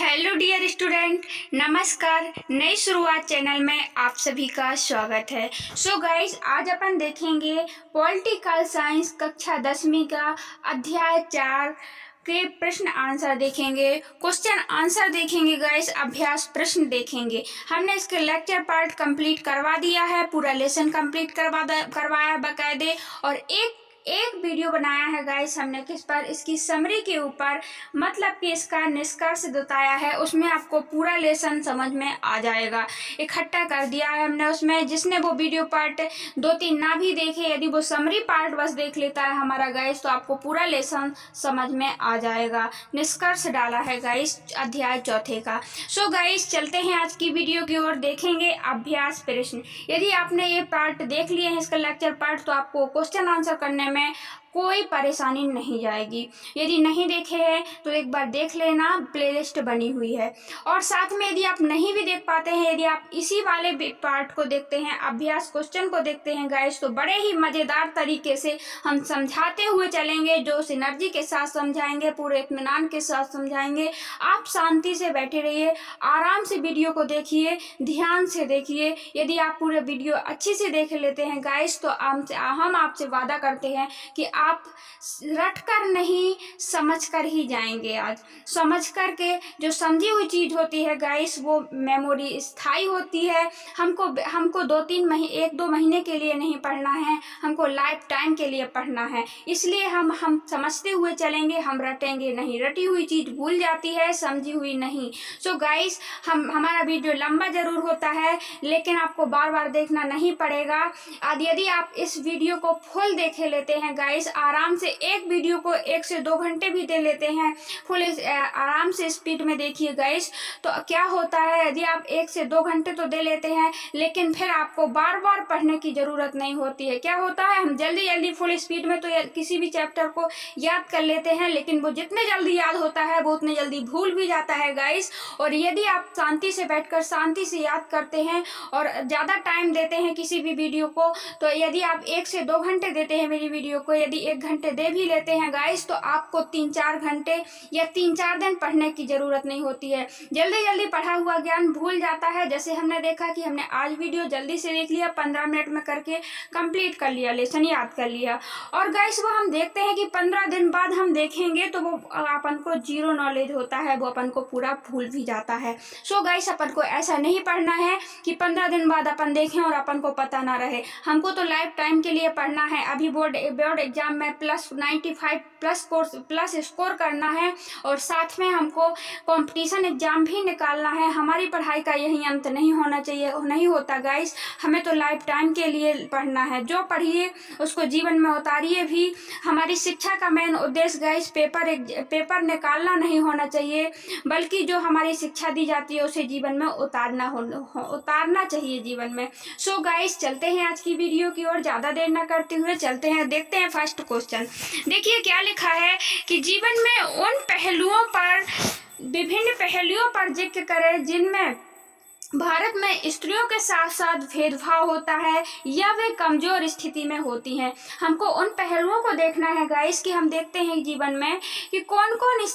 Hello dear student, नमस्कार। नई शुरुआत चैनल में आप सभी का स्वागत है। सो गाइस, आज अपन देखेंगे पॉलिटिकल साइंस कक्षा 10वीं का अध्याय 4 के प्रश्न आंसर देखेंगे, क्वेश्चन आंसर देखेंगे गाइस, अभ्यास प्रश्न देखेंगे। हमने इसके लेक्चर पार्ट कंप्लीट करवा दिया है, पूरा लेसन कंप्लीट करवाया बकायदे, और एक वीडियो बनाया है गाइस हमने किस पर, इसकी समरी के ऊपर, मतलब कि इसका निष्कर्ष बताया है। उसमें आपको पूरा लेसन समझ में आ जाएगा, इकट्ठा कर दिया है हमने उसमें। जिसने वो वीडियो पार्ट 2-3 ना भी देखे, यदि वो समरी पार्ट बस देख लेता है हमारा गाइस, तो आपको पूरा लेसन समझ में आ जाएगा। निष्कर्ष डाला है गाइस अध्याय 4 का। सो गाइस, चलते हैं आज की वीडियो की ओर, देखेंगे अभ्यास प्रश्न। यदि आपने ये पार्ट देख लिए हैं, इसका लेक्चर पार्ट, तो आपको क्वेश्चन आंसर करने में कोई परेशानी नहीं जाएगी। यदि नहीं देखे हैं तो एक बार देख लेना, प्लेलिस्ट बनी हुई है। और साथ में यदि आप नहीं भी देख पाते हैं, यदि आप इसी वाले पार्ट को देखते हैं, अभ्यास क्वेश्चन को देखते हैं गाइस, तो बड़े ही मज़ेदार तरीके से हम समझाते हुए चलेंगे, जो सिनर्जी के साथ समझाएंगे, पूरे इत्मीनान के साथ समझाएंगे। आप शांति से बैठे रहिए, आराम से वीडियो को देखिए, ध्यान से देखिए। यदि आप पूरे वीडियो अच्छी से देख लेते हैं गाइस, तो हम आपसे वादा करते हैं कि आप रट कर नहीं, समझ कर ही जाएंगे। आज समझ कर के जो समझी हुई चीज़ होती है गाइस, वो मेमोरी स्थायी होती है। हमको 1-2 महीने के लिए नहीं पढ़ना है, हमको लाइफ टाइम के लिए पढ़ना है। इसलिए हम समझते हुए चलेंगे, हम रटेंगे नहीं। रटी हुई चीज़ भूल जाती है, समझी हुई नहीं। सो गाइस, हमारा वीडियो लंबा जरूर होता है, लेकिन आपको बार बार देखना नहीं पड़ेगा। यदि आप इस वीडियो को फुल देखे लेते हैं गाइस, आराम से एक वीडियो को 1 से 2 घंटे भी दे लेते हैं, फुल आराम से स्पीड में देखिए गाइस, तो क्या होता है, यदि आप 1 से 2 घंटे तो दे लेते हैं, लेकिन फिर आपको बार बार पढ़ने की ज़रूरत नहीं होती है। क्या होता है, हम जल्दी जल्दी फुल स्पीड में तो किसी भी चैप्टर को याद कर लेते हैं, लेकिन वो जितने जल्दी याद होता है वो उतने जल्दी भूल भी जाता है गाइस। और यदि आप शांति से बैठकर शांति से याद करते हैं और ज़्यादा टाइम देते हैं किसी भी वीडियो को, तो यदि आप 1 से 2 घंटे देते हैं मेरी वीडियो को, यदि 1 घंटे दे भी लेते हैं गाइस, तो आपको 3-4 घंटे या 3-4 दिन पढ़ने की ज़रूरत नहीं होती है। जल्दी जल्दी पढ़ा हुआ ज्ञान भूल जाता है। जैसे हमने देखा कि हमने आज वीडियो जल्दी से देख लिया, 15 मिनट में करके कंप्लीट कर लिया, लेसन याद कर लिया। और गाइस, वो हम देखते हैं कि 15 दिन बाद हम देखेंगे तो वो अपन को जीरो नॉलेज होता है, वो अपन को पूरा भूल भी जाता है। सो गाइस, अपन को ऐसा नहीं पढ़ना है कि 15 दिन बाद अपन देखें और अपन को पता ना रहे। हमको तो लाइफ टाइम के लिए पढ़ना है। अभी बोर्ड एग्जाम में +95 स्कोर करना है, और साथ में हमको कंपटीशन एग्जाम भी निकालना है। हमारी पढ़ाई का यही अंत नहीं होना चाहिए, नहीं होता गाइस। हमें तो लाइफ टाइम के लिए पढ़ना है। जो पढ़िए उसको जीवन में उतारिए भी। हमारी शिक्षा का मेन उद्देश्य गाइस पेपर निकालना नहीं होना चाहिए, बल्कि जो हमारी शिक्षा दी जाती है उसे जीवन में उतारना चाहिए जीवन में। सो गाइस, चलते हैं आज की वीडियो की ओर, ज़्यादा देर ना करते हुए चलते हैं, देखते हैं फर्स्ट क्वेश्चन। देखिए क्या लिखा है कि जीवन में उन विभिन्न पहलुओं पर जिक्र करें जिनमें भारत में स्त्रियों के साथ साथ भेदभाव होता है या वे कमजोर स्थिति में होती हैं। हमको उन पहलुओं को देखना है गाइस, कि हम देखते हैं जीवन में कि कौन कौन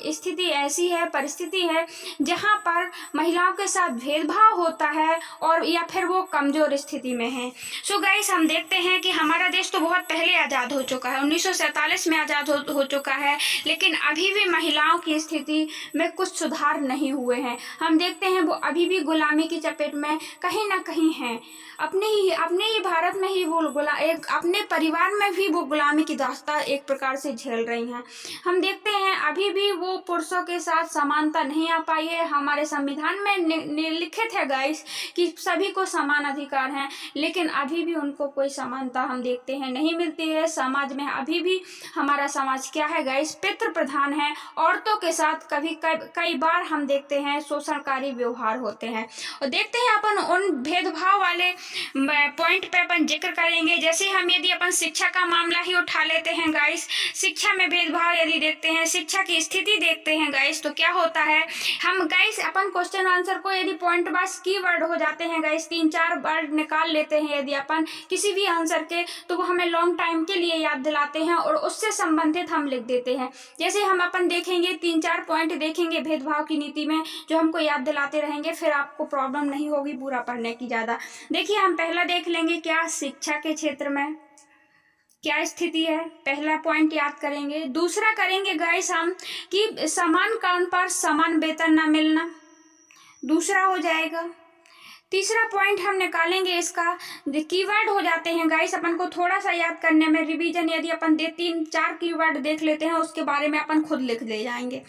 स्थिति ऐसी है, परिस्थिति है जहां पर महिलाओं के साथ भेदभाव होता है और या फिर वो कमजोर स्थिति में है। सो गाइस, हम देखते हैं कि हमारा देश तो बहुत पहले आज़ाद हो चुका है, 1947 में आज़ाद हो चुका है, लेकिन अभी भी महिलाओं की स्थिति में कुछ सुधार नहीं हुए हैं। हम देखते हैं वो अभी भी गुलामी की चपेट में कहीं ना कहीं हैं। अपने ही भारत में ही वो अपने परिवार में भी वो गुलामी की दास्तां एक प्रकार से झेल रही हैं। हम देखते हैं अभी भी वो पुरुषों के साथ समानता नहीं आ पाई है। हमारे संविधान में लिखित है गाइस कि सभी को समान अधिकार हैं, लेकिन अभी भी उनको कोई समानता हम देखते हैं नहीं मिलती है। समाज में अभी भी हमारा समाज क्या है गाइस, पितृ प्रधान है। औरतों के साथ कई बार हम देखते हैं शोषणकारी व्यवहार होते हैं। और देखते हैं अपन उन भेदभाव वाले पॉइंट पे अपन जिक्र करेंगे। जैसे हम यदि अपन शिक्षा का मामला ही उठा लेते हैं गाइस, शिक्षा में भेदभाव यदि देखते हैं, शिक्षा की स्थिति देखते हैं गाइस, तो क्या होता है, हम गाइस अपन क्वेश्चन आंसर को यदि पॉइंट वाइज कीवर्ड हो जाते हैं गाइस, 3-4 वर्ड निकाल लेते हैं यदि अपन किसी भी आंसर के, तो वो हमें लॉन्ग टाइम के लिए याद दिलाते हैं और उससे संबंधित हम लिख देते हैं। जैसे हम अपन देखेंगे 3-4 पॉइंट देखेंगे भेदभाव की नीति में, जो हमको याद दिलाते रहेंगे, फिर आपको प्रॉब्लम नहीं होगी पूरा पढ़ने की ज़्यादा। देखिए हम पहला देख लेंगे, क्या शिक्षा के क्षेत्र में क्या स्थिति है, पहला पॉइंट याद करेंगे। दूसरा करेंगे गाइस हम कि समान काम पर समान वेतन न मिलना, दूसरा हो जाएगा। तीसरा पॉइंट हम निकालेंगे, इसका कीवर्ड हो जाते हैं गाइस, अपन को थोड़ा सा याद करने में रिवीजन यदि अपन 3-4 कीवर्ड देख लेते हैं, उसके बारे में अपन खुद लिख ले जाएंगे,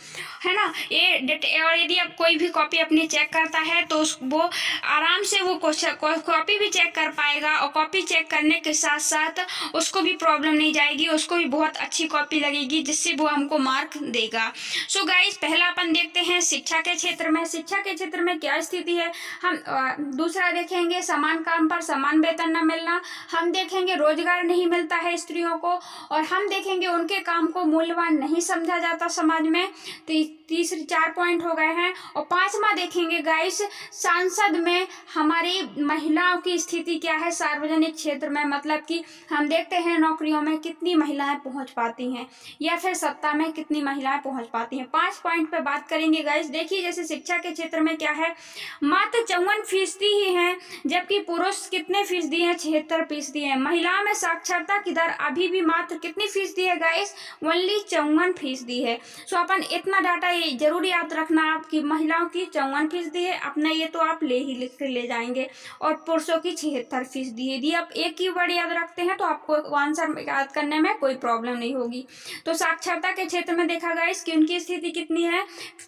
है ना। ये और यदि अब कोई भी कॉपी अपनी चेक करता है तो वो आराम से वो कॉपी भी चेक कर पाएगा, और कॉपी चेक करने के साथ साथ उसको भी प्रॉब्लम नहीं जाएगी, उसको भी बहुत अच्छी कॉपी लगेगी, जिससे वो हमको मार्क देगा। सो गाइस पहला अपन देखते हैं शिक्षा के क्षेत्र में, शिक्षा के क्षेत्र में क्या स्थिति है। हम दूसरा देखेंगे समान काम पर समान वेतन न मिलना, हम देखेंगे रोजगार नहीं मिलता है स्त्रियों को, और हम देखेंगे उनके काम को मूल्यवान नहीं समझा जाता समाज में। तीसरे 4 पॉइंट हो गए हैं। और पांचवा देखेंगे गाइस, सांसद में हमारी महिलाओं की स्थिति क्या है सार्वजनिक क्षेत्र में, मतलब कि हम देखते हैं नौकरियों में कितनी महिलाएं पहुंच पाती हैं, या फिर सत्ता में कितनी महिलाएं पहुंच पाती हैं। 5 पॉइंट पे बात करेंगे गाइस। देखिए जैसे शिक्षा के क्षेत्र में क्या है, मात्र 54% ही है, जबकि पुरुष कितने फीसदी है, 76% है। महिलाओं में साक्षरता की दर अभी भी मात्र कितनी फीसदी है गाइस, ओनली 54% है। सो अपन इतना डाटा ये जरूर याद रखना आपकी महिलाओं की 54% है, अपना ये तो आप लिख ले जाएंगे, और पुरुषों की 76% है। यदि आप एक ही वर्ड याद रखते हैं तो आपको आंसर याद करने में कोई प्रॉब्लम नहीं होगी। तो साक्षरता के क्षेत्र में देखा गाइस कि उनकी स्थिति कितनी है,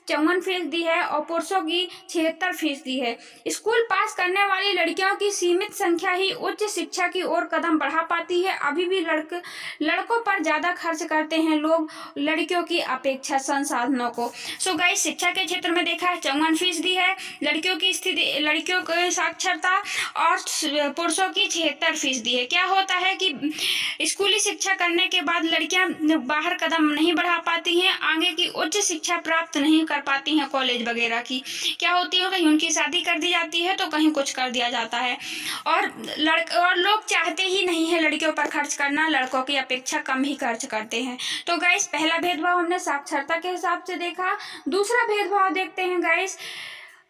54% है, और पुरुषों की 76% है। स्कूल पास करने वाली लड़कियों की सीमित संख्या ही उच्च शिक्षा की ओर कदम बढ़ा पाती है। अभी भी लड़कों पर ज्यादा खर्च करते हैं लोग लड़कियों की अपेक्षा संसाधनों को। सो गाइस शिक्षा के क्षेत्र में देखा है 54% है लड़कियों की स्थिति, लड़कियों की साक्षरता, और पुरुषों की 76% है। क्या होता है कि स्कूली शिक्षा करने के बाद लड़कियां बाहर कदम नहीं बढ़ा पाती हैं, आगे की उच्च शिक्षा प्राप्त नहीं कर पाती हैं, कॉलेज वगैरह की। क्या होती है, कहीं उनकी शादी कर दी जाती है तो कहीं कुछ कर दिया जाता है, और लोग चाहते ही नहीं है लड़कियों पर खर्च करना, लड़कों की अपेक्षा कम ही खर्च करते हैं। तो गाइस पहला भेदभाव हमने साक्षरता के हिसाब से देखा। दूसरा भेदभाव देखते हैं गाइस,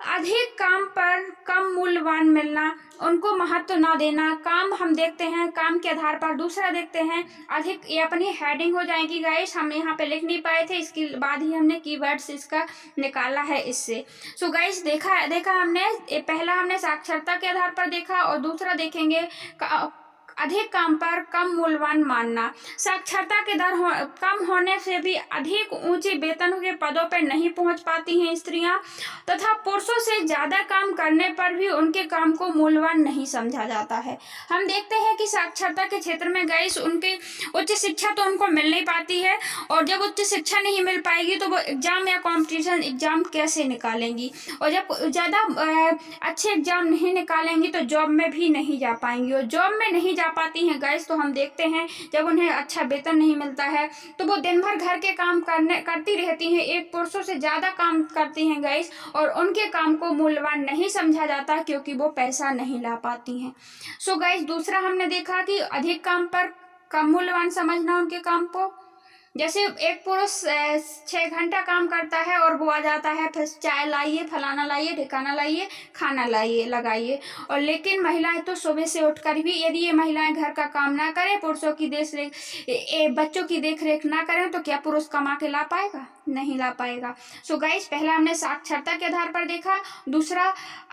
अधिक काम पर कम मूल्यवान मिलना, उनको महत्व न देना, काम हम देखते हैं काम के आधार पर। दूसरा देखते हैं अधिक, ये अपनी हेडिंग हो जाएगी गाइस, हम यहाँ पे लिख नहीं पाए थे, इसके बाद ही हमने कीवर्ड्स इसका निकाला है इससे। सो गाइस देखा हमने, पहला हमने साक्षरता के आधार पर देखा, और दूसरा देखेंगे अधिक काम पर कम मूल्यवान मानना। साक्षरता के दर कम होने से भी अधिक ऊंचे वेतन के पदों पर नहीं पहुंच पाती हैं स्त्रियां, तथा पुरुषों से ज्यादा काम करने पर भी उनके काम को मूल्यवान नहीं समझा जाता है। हम देखते हैं कि साक्षरता के क्षेत्र में गाइस उनके उच्च शिक्षा तो उनको मिल नहीं पाती है, और जब उच्च शिक्षा नहीं मिल पाएगी तो वो एग्जाम या कॉम्पिटिशन एग्जाम कैसे निकालेंगी, और जब ज़्यादा अच्छे एग्जाम नहीं निकालेंगी तो जॉब में भी नहीं जा पाएंगी, और जॉब में नहीं जा पाती हैं गाइस तो हम देखते हैं जब उन्हें अच्छा वेतन नहीं मिलता है तो वो दिन भर घर के काम करती रहती हैं, एक पुरुषों से ज़्यादा काम करती हैं गाइस, और उनके काम को मूल्यवान नहीं समझा जाता क्योंकि वो पैसा नहीं ला पाती हैं। सो गाइस दूसरा हमने देखा कि अधिक काम पर कम मूल्यवान समझना उनके काम को। जैसे एक पुरुष 6 घंटा काम करता है और वो आ जाता है फिर चाय लाइए, फलाना लाइए, ठिकाना लाइए, खाना लाइए, लगाइए, और लेकिन महिलाएं तो सुबह से उठकर भी यदि ये महिलाएं घर का काम ना करें, पुरुषों की बच्चों की देख रेख ना करें तो क्या पुरुष कमा के ला पाएगा, नहीं ला पाएगा। सो गाइस पहला हमने साक्षरता के आधार पर देखा, दूसरा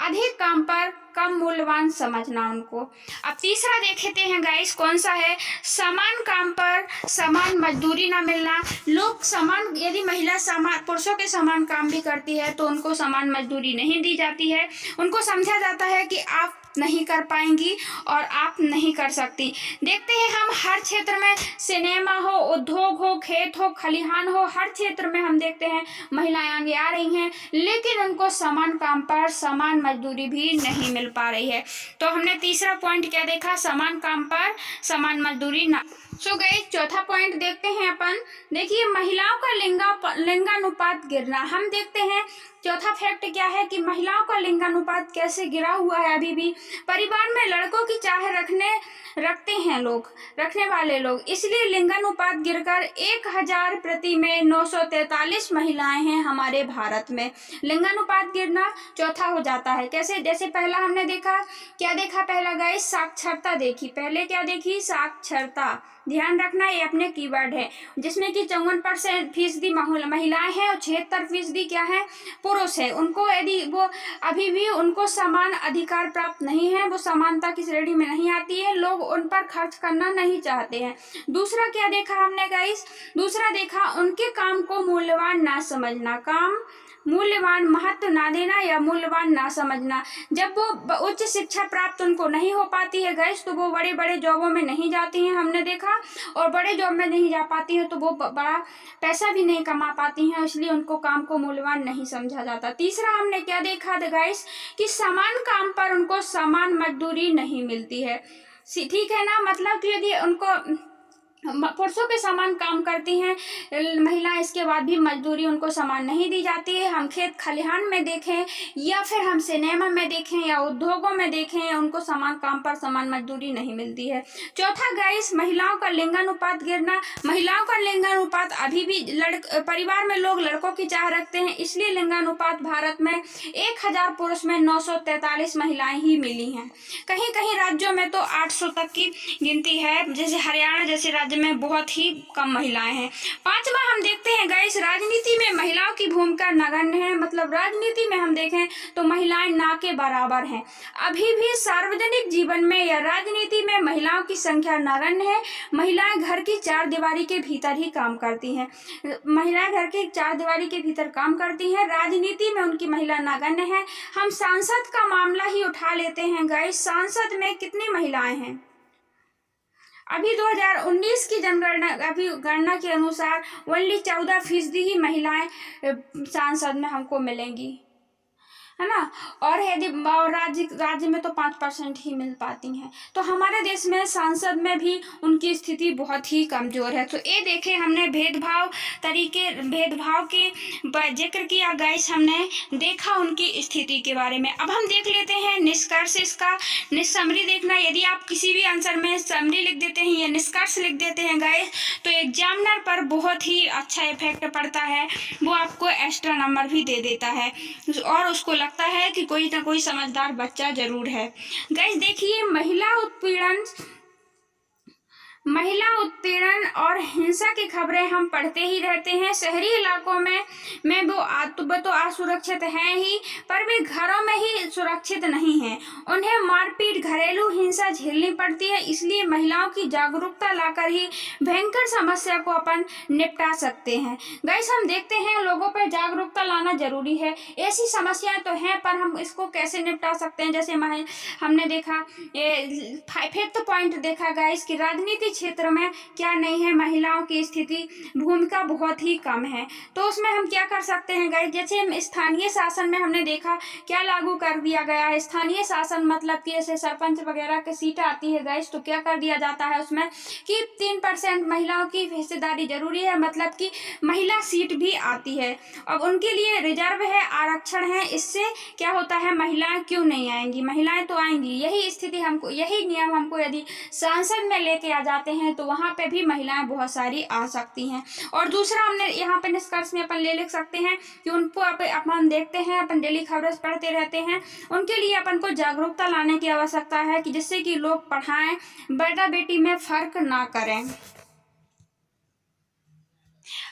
अधिक काम पर कम मूल्यवान समझना उनको। अब तीसरा देखते हैं गाइस कौन सा है, समान काम पर समान मजदूरी ना मिलना। लोग समान, यदि महिला पुरुषों के समान काम भी करती है तो उनको समान मजदूरी नहीं दी जाती है, उनको समझा जाता है कि आप नहीं कर पाएंगी और आप नहीं कर सकती। देखते हैं हम हर क्षेत्र में, सिनेमा हो, उद्योग हो, खेत हो, खलिहान हो, हर क्षेत्र में हम देखते हैं महिलाएं आगे आ रही हैं, लेकिन उनको समान काम पर समान मजदूरी भी नहीं मिल पा रही है। तो हमने तीसरा पॉइंट क्या देखा, समान काम पर समान मजदूरी ना। सो गाइस चौथा पॉइंट देखते हैं अपन। देखिए महिलाओं का लिंगानुपात गिरना। हम देखते हैं चौथा फैक्ट क्या है कि महिलाओं का लिंगानुपात कैसे गिरा हुआ है। अभी भी परिवार में लड़कों की चाह रखने वाले लोग, इसलिए लिंगानुपात गिरकर 1000 प्रति में 943 महिलाएं हैं हमारे भारत में। लिंगानुपात गिरना चौथा हो जाता है। कैसे? जैसे पहला हमने देखा, क्या देखा पहला गाइस, साक्षरता देखी। पहले क्या देखी, साक्षरता। ध्यान रखना ये अपने कीवर्ड है, जिसमें कि 54% महिलाएं हैं और 76% क्या है, पुरुष है। उनको यदि वो अभी भी उनको समान अधिकार प्राप्त नहीं है, वो समानता की श्रेणी में नहीं आती है, लोग उन पर खर्च करना नहीं चाहते हैं। दूसरा क्या देखा हमने गाइस, दूसरा देखा उनके काम को मूल्यवान ना समझना। काम मूल्यवान, महत्व ना देना या मूल्यवान ना समझना। जब वो उच्च शिक्षा प्राप्त उनको नहीं हो पाती है गाइस, तो वो बड़े बड़े जॉबों में नहीं जाती हैं, हमने देखा। और बड़े जॉब में नहीं जा पाती है तो वो बड़ा पैसा भी नहीं कमा पाती हैं, इसलिए उनको काम को मूल्यवान नहीं समझा जाता। तीसरा हमने क्या देखा था गाइस, कि समान काम पर उनको समान मजदूरी नहीं मिलती है। ठीक है ना, मतलब कि यदि उनको पुरुषों के समान काम करती हैं महिलाएं, इसके बाद भी मजदूरी उनको समान नहीं दी जाती है। हम खेत खलिहान में देखें या फिर हम सिनेमा में देखें या उद्योगों में देखें, उनको समान काम पर समान मजदूरी नहीं मिलती है। चौथा गाइस, महिलाओं का लिंगानुपात गिरना। महिलाओं का लिंगानुपात अभी भी परिवार में लोग लड़कों की चाह रखते हैं, इसलिए लिंगानुपात भारत में 1000 पुरुष में 943 महिलाएं ही मिली हैं। कहीं कहीं राज्यों में तो 800 तक की गिनती है, जैसे हरियाणा जैसे राज्य में बहुत ही कम महिलाएं हैं। पांचवा हम देखते हैं गाइस, राजनीति में महिलाओं की भूमिका नगण्य है। मतलब राजनीति में हम देखें तो महिलाएं ना के बराबर हैं। अभी भी सार्वजनिक जीवन में या राजनीति में महिलाओं की संख्या नगण्य है। महिलाएं घर की चार दीवारी के भीतर ही काम करती हैं। महिलाएं घर के चार दीवारी के भीतर काम करती हैं, राजनीति में उनकी महिला नगण्य है। हम सांसद का मामला ही उठा लेते हैं गाइस, सांसद में कितनी महिलाएं हैं? अभी 2019 की गणना के अनुसार ओनली 14% ही महिलाएं सांसद में हमको मिलेंगी, है ना। और यदि राज्य में तो 5% ही मिल पाती हैं। तो हमारे देश में सांसद में भी उनकी स्थिति बहुत ही कमजोर है। तो ये देखें हमने भेदभाव के जिक्र किया गाइस, हमने देखा उनकी स्थिति के बारे में। अब हम देख लेते हैं निष्कर्ष। इसका समरी देखना, यदि आप किसी भी आंसर में समरी लिख देते हैं या निष्कर्ष लिख देते हैं गाइस, तो एग्जामिनर पर बहुत ही अच्छा इफेक्ट पड़ता है, वो आपको एक्स्ट्रा नंबर भी दे देता है और उसको लगता है कि कोई ना कोई समझदार बच्चा जरूर है। गाइस देखिए, महिला उत्पीड़न और हिंसा की खबरें हम पढ़ते ही रहते हैं। शहरी इलाकों में वो तो असुरक्षित हैं ही, पर वे घरों में ही सुरक्षित नहीं हैं। उन्हें मारपीट, घरेलू हिंसा झेलनी पड़ती है। इसलिए महिलाओं की जागरूकता लाकर ही भयंकर समस्या को अपन निपटा सकते हैं। गाइस हम देखते हैं लोगों पर जागरूकता लाना जरूरी है। ऐसी समस्याएं तो हैं, पर हम इसको कैसे निपटा सकते हैं? जैसे हमने देखा फिफ्थ पॉइंट देखा गाइस कि राजनीति क्षेत्र में क्या नहीं है, महिलाओं की स्थिति भूमिका बहुत ही कम है। तो उसमें हम क्या कर सकते हैं गाइस? जैसे स्थानीय शासन में हमने देखा क्या लागू कर दिया गया है। स्थानीय शासन मतलब कि जैसे सरपंच वगैरह की सीट आती है गाइस, तो क्या कर दिया जाता है उसमें कि 3% महिलाओं की हिस्सेदारी जरूरी है, मतलब कि महिला सीट भी आती है। अब उनके लिए रिजर्व है, आरक्षण है। इससे क्या होता है, महिलाएं क्यों नहीं आएंगी? महिलाएं तो आएंगी। यही नियम हमको यदि संसद में लेके आ जाते हैं तो वहां पे भी महिलाएं बहुत सारी आ सकती हैं। और दूसरा हमने यहाँ पे निष्कर्ष में अपन लिख सकते हैं कि उनको अपन देखते हैं, अपन डेली खबरें पढ़ते रहते हैं, उनके लिए अपन को जागरूकता लाने की आवश्यकता है कि जिससे कि लोग पढ़ाएं, बेटा बेटी में फर्क ना करें।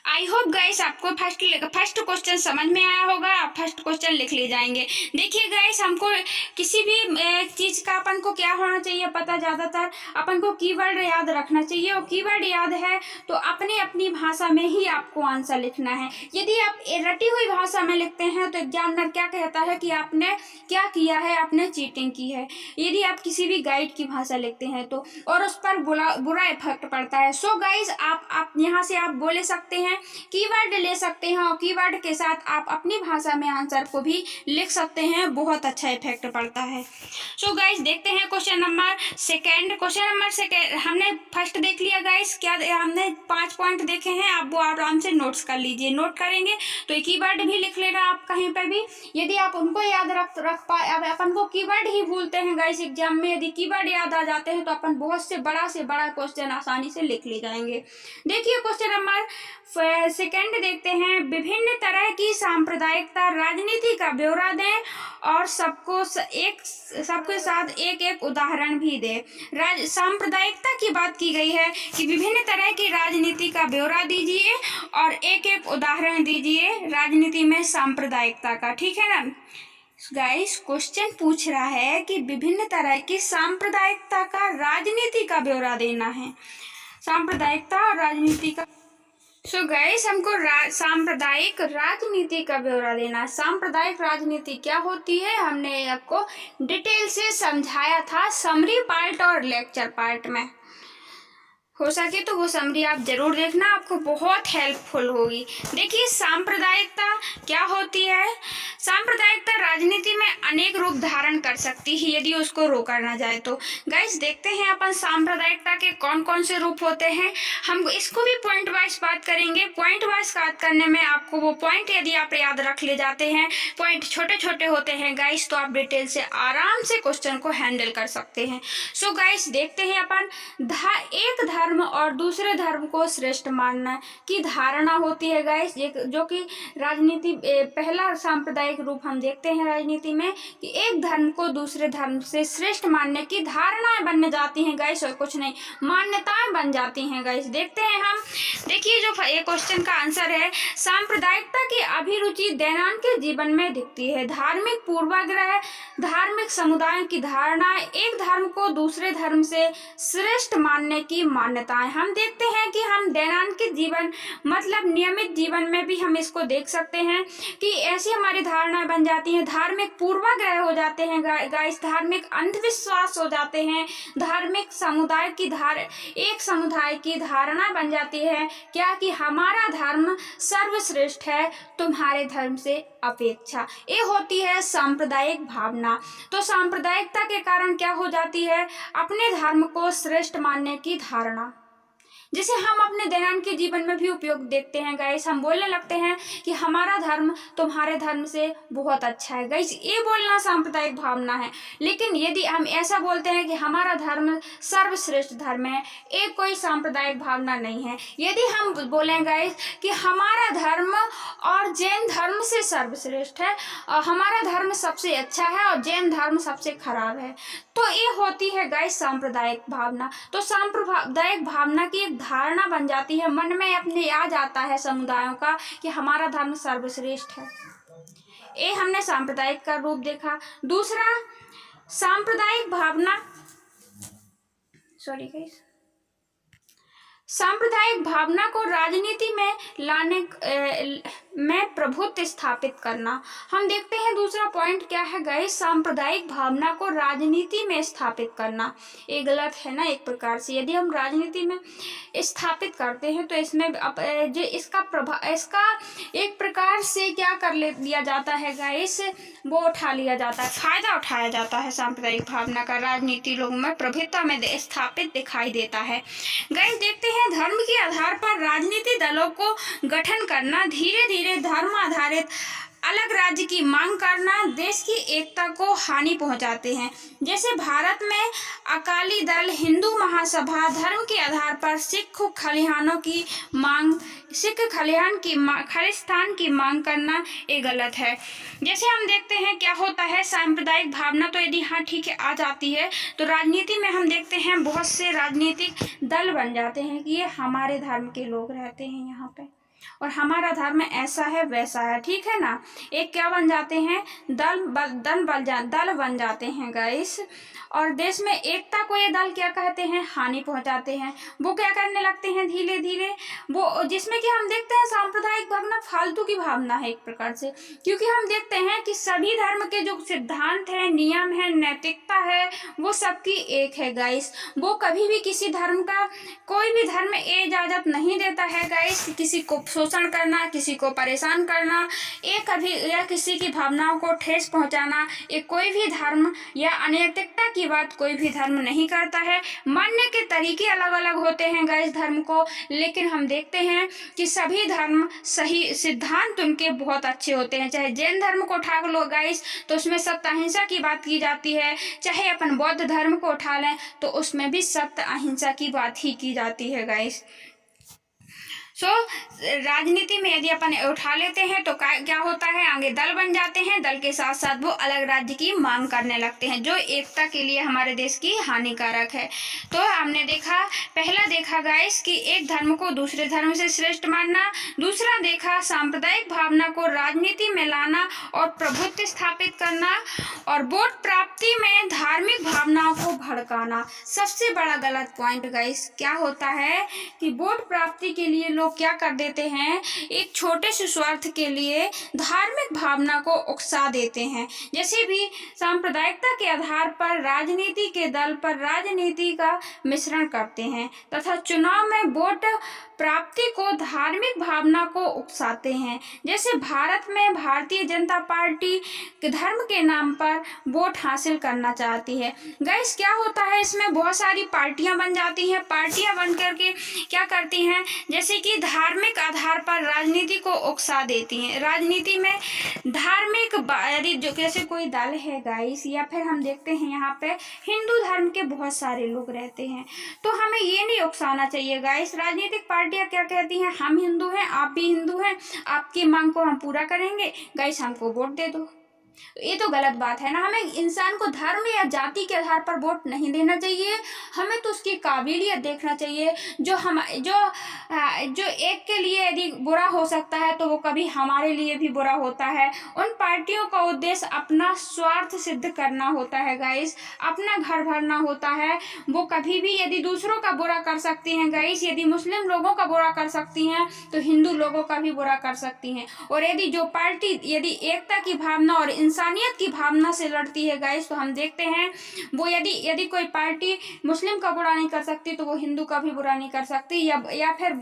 आई होप गाइस आपको फर्स्ट क्वेश्चन समझ में आया होगा। आप फर्स्ट क्वेश्चन लिख ले जाएंगे। देखिए गाइस, हमको किसी भी चीज का अपन को क्या होना चाहिए पता, ज्यादातर अपन को कीवर्ड याद रखना चाहिए, और कीवर्ड याद है तो अपने अपनी भाषा में ही आपको आंसर लिखना है। यदि आप रटी हुई भाषा में लिखते हैं तो एग्जामिनर क्या कहता है कि आपने क्या किया है, आपने चीटिंग की है। यदि आप किसी भी गाइड की भाषा लिखते हैं तो, और उस पर बुरा इफेक्ट पड़ता है। सो गाइस, आप यहाँ से आप बोले सकते हैं, कीवर्ड ले सकते हैं, और कीवर्ड के साथ आप अपनी भाषा में आंसर को भी लिख सकते हैं, बहुत अच्छा इफेक्ट पड़ता है। सो गाइस, देखते हैं question number second. Question number second हमने फर्स्ट देख लिया गाइस, क्या हमने 5 पॉइंट देखे हैं। आप वो आराम से नोट्स कर लीजिए। नोट करेंगे तो कीवर्ड भी लिख लेना आप कहीं पर भी। यदि आप उनको याद रख पाए, अब अपन को कीवर्ड ही भूलते हैं गाइस एग्जाम में, यदि कीवर्ड याद आ जाते हैं तो अपन बहुत से बड़ा क्वेश्चन आसानी से लिख ले जाएंगे। देखिए क्वेश्चन नंबर सेकेंड देखते हैं। विभिन्न तरह की सांप्रदायिकता राजनीति का ब्यौरा दें और सबके साथ एक एक उदाहरण भी दे। सांप्रदायिकता की बात की गई है कि विभिन्न तरह की राजनीति का ब्यौरा दीजिए और एक एक उदाहरण दीजिए राजनीति में सांप्रदायिकता का। ठीक है ना गाइस, क्वेश्चन पूछ रहा है कि विभिन्न तरह की सांप्रदायिकता का राजनीति का ब्यौरा देना है। सांप्रदायिकता और राजनीति का। सो गाइस, हमको सांप्रदायिक राजनीति का ब्यौरा देना। सांप्रदायिक राजनीति क्या होती है हमने आपको डिटेल से समझाया था समरी पार्ट और लेक्चर पार्ट में। हो सके तो वो समरी आप जरूर देखना, आपको बहुत हेल्पफुल होगी। देखिए सांप्रदायिकता क्या होती है। सांप्रदायिकता राजनीति में अनेक रूप धारण कर सकती है यदि उसको रोका ना जाए तो। गाइस देखते हैं अपन सांप्रदायिकता के कौन कौन से रूप होते हैं। हम इसको भी पॉइंट वाइज बात करेंगे। पॉइंट वाइज बात करने में आपको वो पॉइंट यदि आप याद रख ले जाते हैं, पॉइंट छोटे छोटे होते हैं गाइस, तो आप डिटेल से आराम से क्वेश्चन को हैंडल कर सकते हैं। सो गाइस देखते हैं अपन एक धर्म और दूसरे धर्म को श्रेष्ठ मानना की धारणा होती है गाइस, जो कि राजनीति पहला सांप्रदायिक रूप हम देखते हैं राजनीति में कि एक धर्म को दूसरे धर्म से श्रेष्ठ मानने की धारणाएं बनने जाती हैं गाइस, और कुछ नहीं मान्यताएं बन जाती हैं गाइस। देखते हैं हम। देखिए जो ये क्वेश्चन का आंसर है, सांप्रदायिकता की अभिरुचि दैनिक जीवन में दिखती है। धार्मिक पूर्वाग्रह, धार्मिक समुदायों की धारणा, एक धर्म को दूसरे धर्म से श्रेष्ठ मानने की मान्यताएं हम देखते हैं कि हम दैनिक जीवन मतलब नियमित जीवन में भी हम इसको देख सकते हैं कि ऐसी हमारी धारणाएं बन जाती हैं। धार्मिक पूर्वाग्रह हो जाते हैं गाइस, धार्मिक अंधविश्वास हो जाते हैं, धार्मिक समुदाय की एक समुदाय की धारणा बन जाती है क्या कि हमारा धर्म सर्वश्रेष्ठ है तुम्हारे धर्म से अपेक्षा। ये होती है सांप्रदायिक भावना। तो सांप्रदायिकता के कारण क्या हो जाती है, अपने धर्म को श्रेष्ठ मानने की धारणा, जिसे हम अपने दैनिक जीवन में भी उपयोग देखते हैं गाइस। हम बोलने लगते हैं कि हमारा धर्म तुम्हारे धर्म से बहुत अच्छा है गाइस, ये बोलना सांप्रदायिक भावना है। लेकिन यदि हम ऐसा बोलते हैं कि हमारा धर्म सर्वश्रेष्ठ धर्म है, ये कोई सांप्रदायिक भावना नहीं है। यदि हम बोलें गाइस कि हमारा धर्म और जैन धर्म से सर्वश्रेष्ठ है, और हमारा धर्म सबसे अच्छा है और जैन धर्म सबसे खराब है, तो ये होती है गाइस सांप्रदायिक भावना। तो सांप्रदायिक भावना की एक धारणा बन जाती है, मन में अपने आ जाता है समुदायों का कि हमारा धर्म सर्वश्रेष्ठ है। ये हमने सांप्रदायिक का रूप देखा। दूसरा सांप्रदायिक भावना, सॉरी गाइस, सांप्रदायिक भावना को राजनीति में लाने में प्रभुत्व स्थापित करना। हम देखते हैं दूसरा पॉइंट क्या है गाइस, सांप्रदायिक भावना को राजनीति में स्थापित करना। ये गलत है ना एक प्रकार से। यदि हम राजनीति में स्थापित करते हैं तो इसमें जो इसका एक प्रकार से क्या कर लिया जाता है गाइस, वो उठा लिया जाता है, फायदा उठाया जाता है। सांप्रदायिक भावना का राजनीति लोगों में प्रभुत्व में स्थापित दिखाई देता है गाइस। देखते हैं धर्म के आधार पर राजनीतिक दलों को गठन करना, धीरे धीरे धर्म आधारित अलग राज्य की मांग करना देश की एकता को हानि पहुंचाते हैं। जैसे भारत में अकाली दल, हिंदू महासभा, धर्म के आधार पर खालिस्तान की मांग करना ये गलत है। जैसे हम देखते हैं क्या होता है, सांप्रदायिक भावना तो यदि हाँ ठीक है आ जाती है तो राजनीति में हम देखते हैं बहुत से राजनीतिक दल बन जाते हैं कि ये हमारे धर्म के लोग रहते हैं यहाँ पे, और हमारा धर्म ऐसा है वैसा है, ठीक है ना। एक क्या बन जाते हैं, दल बन जाते हैं गाइस। और देश में एकता को ये दल क्या कहते हैं, हानि पहुंचाते हैं। वो क्या करने लगते हैं धीरे धीरे, वो जिसमें कि हम देखते हैं सांप्रदायिक भावना फालतू की भावना है एक प्रकार से, क्योंकि हम देखते हैं कि सभी धर्म के जो सिद्धांत है, नियम है, नैतिकता है, वो सबकी एक है गाइस। वो कभी भी किसी धर्म का, कोई भी धर्म ये इजाजत नहीं देता है गाइस किसी को शोषण करना, किसी को परेशान करना, ये कभी या किसी की भावनाओं को ठेस पहुंचाना, ये कोई भी धर्म या अनैतिकता की बात कोई भी धर्म नहीं करता है। मानने के तरीके अलग अलग होते हैं गाइस धर्म को, लेकिन हम देखते हैं कि सभी धर्म सही सिद्धांत उनके बहुत अच्छे होते हैं। चाहे जैन धर्म को उठा लो गाइस तो उसमें सत्य अहिंसा की बात की जाती है, चाहे अपन बौद्ध धर्म को उठा लें तो उसमें भी सत्य अहिंसा की बात ही की जाती है गाइस। राजनीति में यदि अपन उठा लेते हैं तो क्या होता है, आगे दल बन जाते हैं, दल के साथ साथ वो अलग राज्य की मांग करने लगते हैं, जो एकता के लिए हमारे देश की हानिकारक है। तो हमने पहला देखा गाइस कि एक धर्म को दूसरे धर्म से श्रेष्ठ मानना, दूसरा देखा सांप्रदायिक भावना को राजनीति में लाना और प्रभुत्व स्थापित करना, और वोट प्राप्ति में धार्मिक भावनाओं को भड़काना। सबसे बड़ा गलत पॉइंट गाइस क्या होता है कि वोट प्राप्ति के लिए लोग क्या कर देते हैं, एक छोटे से स्वार्थ के लिए धार्मिक भावना को उकसा देते हैं। जैसे भी सांप्रदायिकता के आधार पर राजनीति के दल पर राजनीति का मिश्रण करते हैं तथा चुनाव में वोट प्राप्ति को धार्मिक भावना को उकसाते हैं। जैसे भारत में भारतीय जनता पार्टी धर्म के नाम पर वोट हासिल करना चाहती है। गाइस क्या होता है, इसमें बहुत सारी पार्टियां बन जाती हैं, पार्टियां बन करके क्या करती हैं, जैसे कि धार्मिक आधार पर राजनीति को उकसा देती हैं। राजनीति में धार्मिक यदि जो जैसे कोई दल है गाइस, या फिर हम देखते हैं यहाँ पे हिंदू धर्म के बहुत सारे लोग रहते हैं, तो हमें ये नहीं उकसाना चाहिए गाइस। राजनीतिक पार्टियां क्या कहती हैं, हम हिंदू हैं, आप भी हिंदू हैं, आपकी मांग को हम पूरा करेंगे, गाइस हमको वोट दे दो। ये तो गलत बात है ना। हमें इंसान को धर्म या जाति के आधार पर वोट नहीं देना चाहिए, हमें तो उसकी काबिलियत देखना चाहिए। जो एक के लिए यदि बुरा हो सकता है तो वो कभी हमारे लिए भी बुरा होता है। उन पार्टियों का उद्देश्य अपना स्वार्थ सिद्ध करना होता है गाइस, अपना घर भरना होता है। वो कभी भी यदि दूसरों का बुरा कर सकती हैं गाइस, यदि मुस्लिम लोगों का बुरा कर सकती हैं तो हिंदू लोगों का भी बुरा कर सकती हैं। और यदि जो पार्टी यदि एकता की भावना और इंसानियत की भावना से लड़ती है गाइस, तो हम देखते हैं वो यदि कोई पार्टी मुस्लिम का बुरा नहीं कर सकती तो वो हिंदू का भी बुरा नहीं कर सकती, या फिर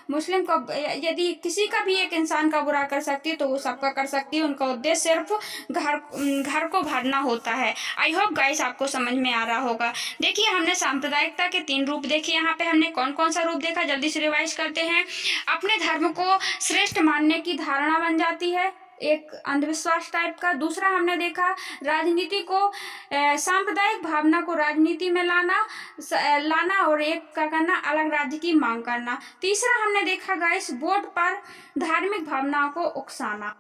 मुस्लिम का यदि किसी का भी एक इंसान का बुरा कर सकती है तो वो सबका कर सकती है। उनका उद्देश्य सिर्फ घर को भरना होता है। आई होप गाइस आपको समझ में आ रहा होगा। देखिए हमने सांप्रदायिकता के 3 रूप देखे, यहाँ पे हमने कौन कौन सा रूप देखा, जल्दी से रिवाइज करते हैं। अपने धर्म को श्रेष्ठ मानने की धारणा बन जाती है, एक अंधविश्वास टाइप का। दूसरा हमने देखा राजनीति को सांप्रदायिक भावना को राजनीति में लाना और एक क्या करना, अलग राज्य की मांग करना। तीसरा हमने देखा गाइस वोट पर धार्मिक भावनाओं को उकसाना।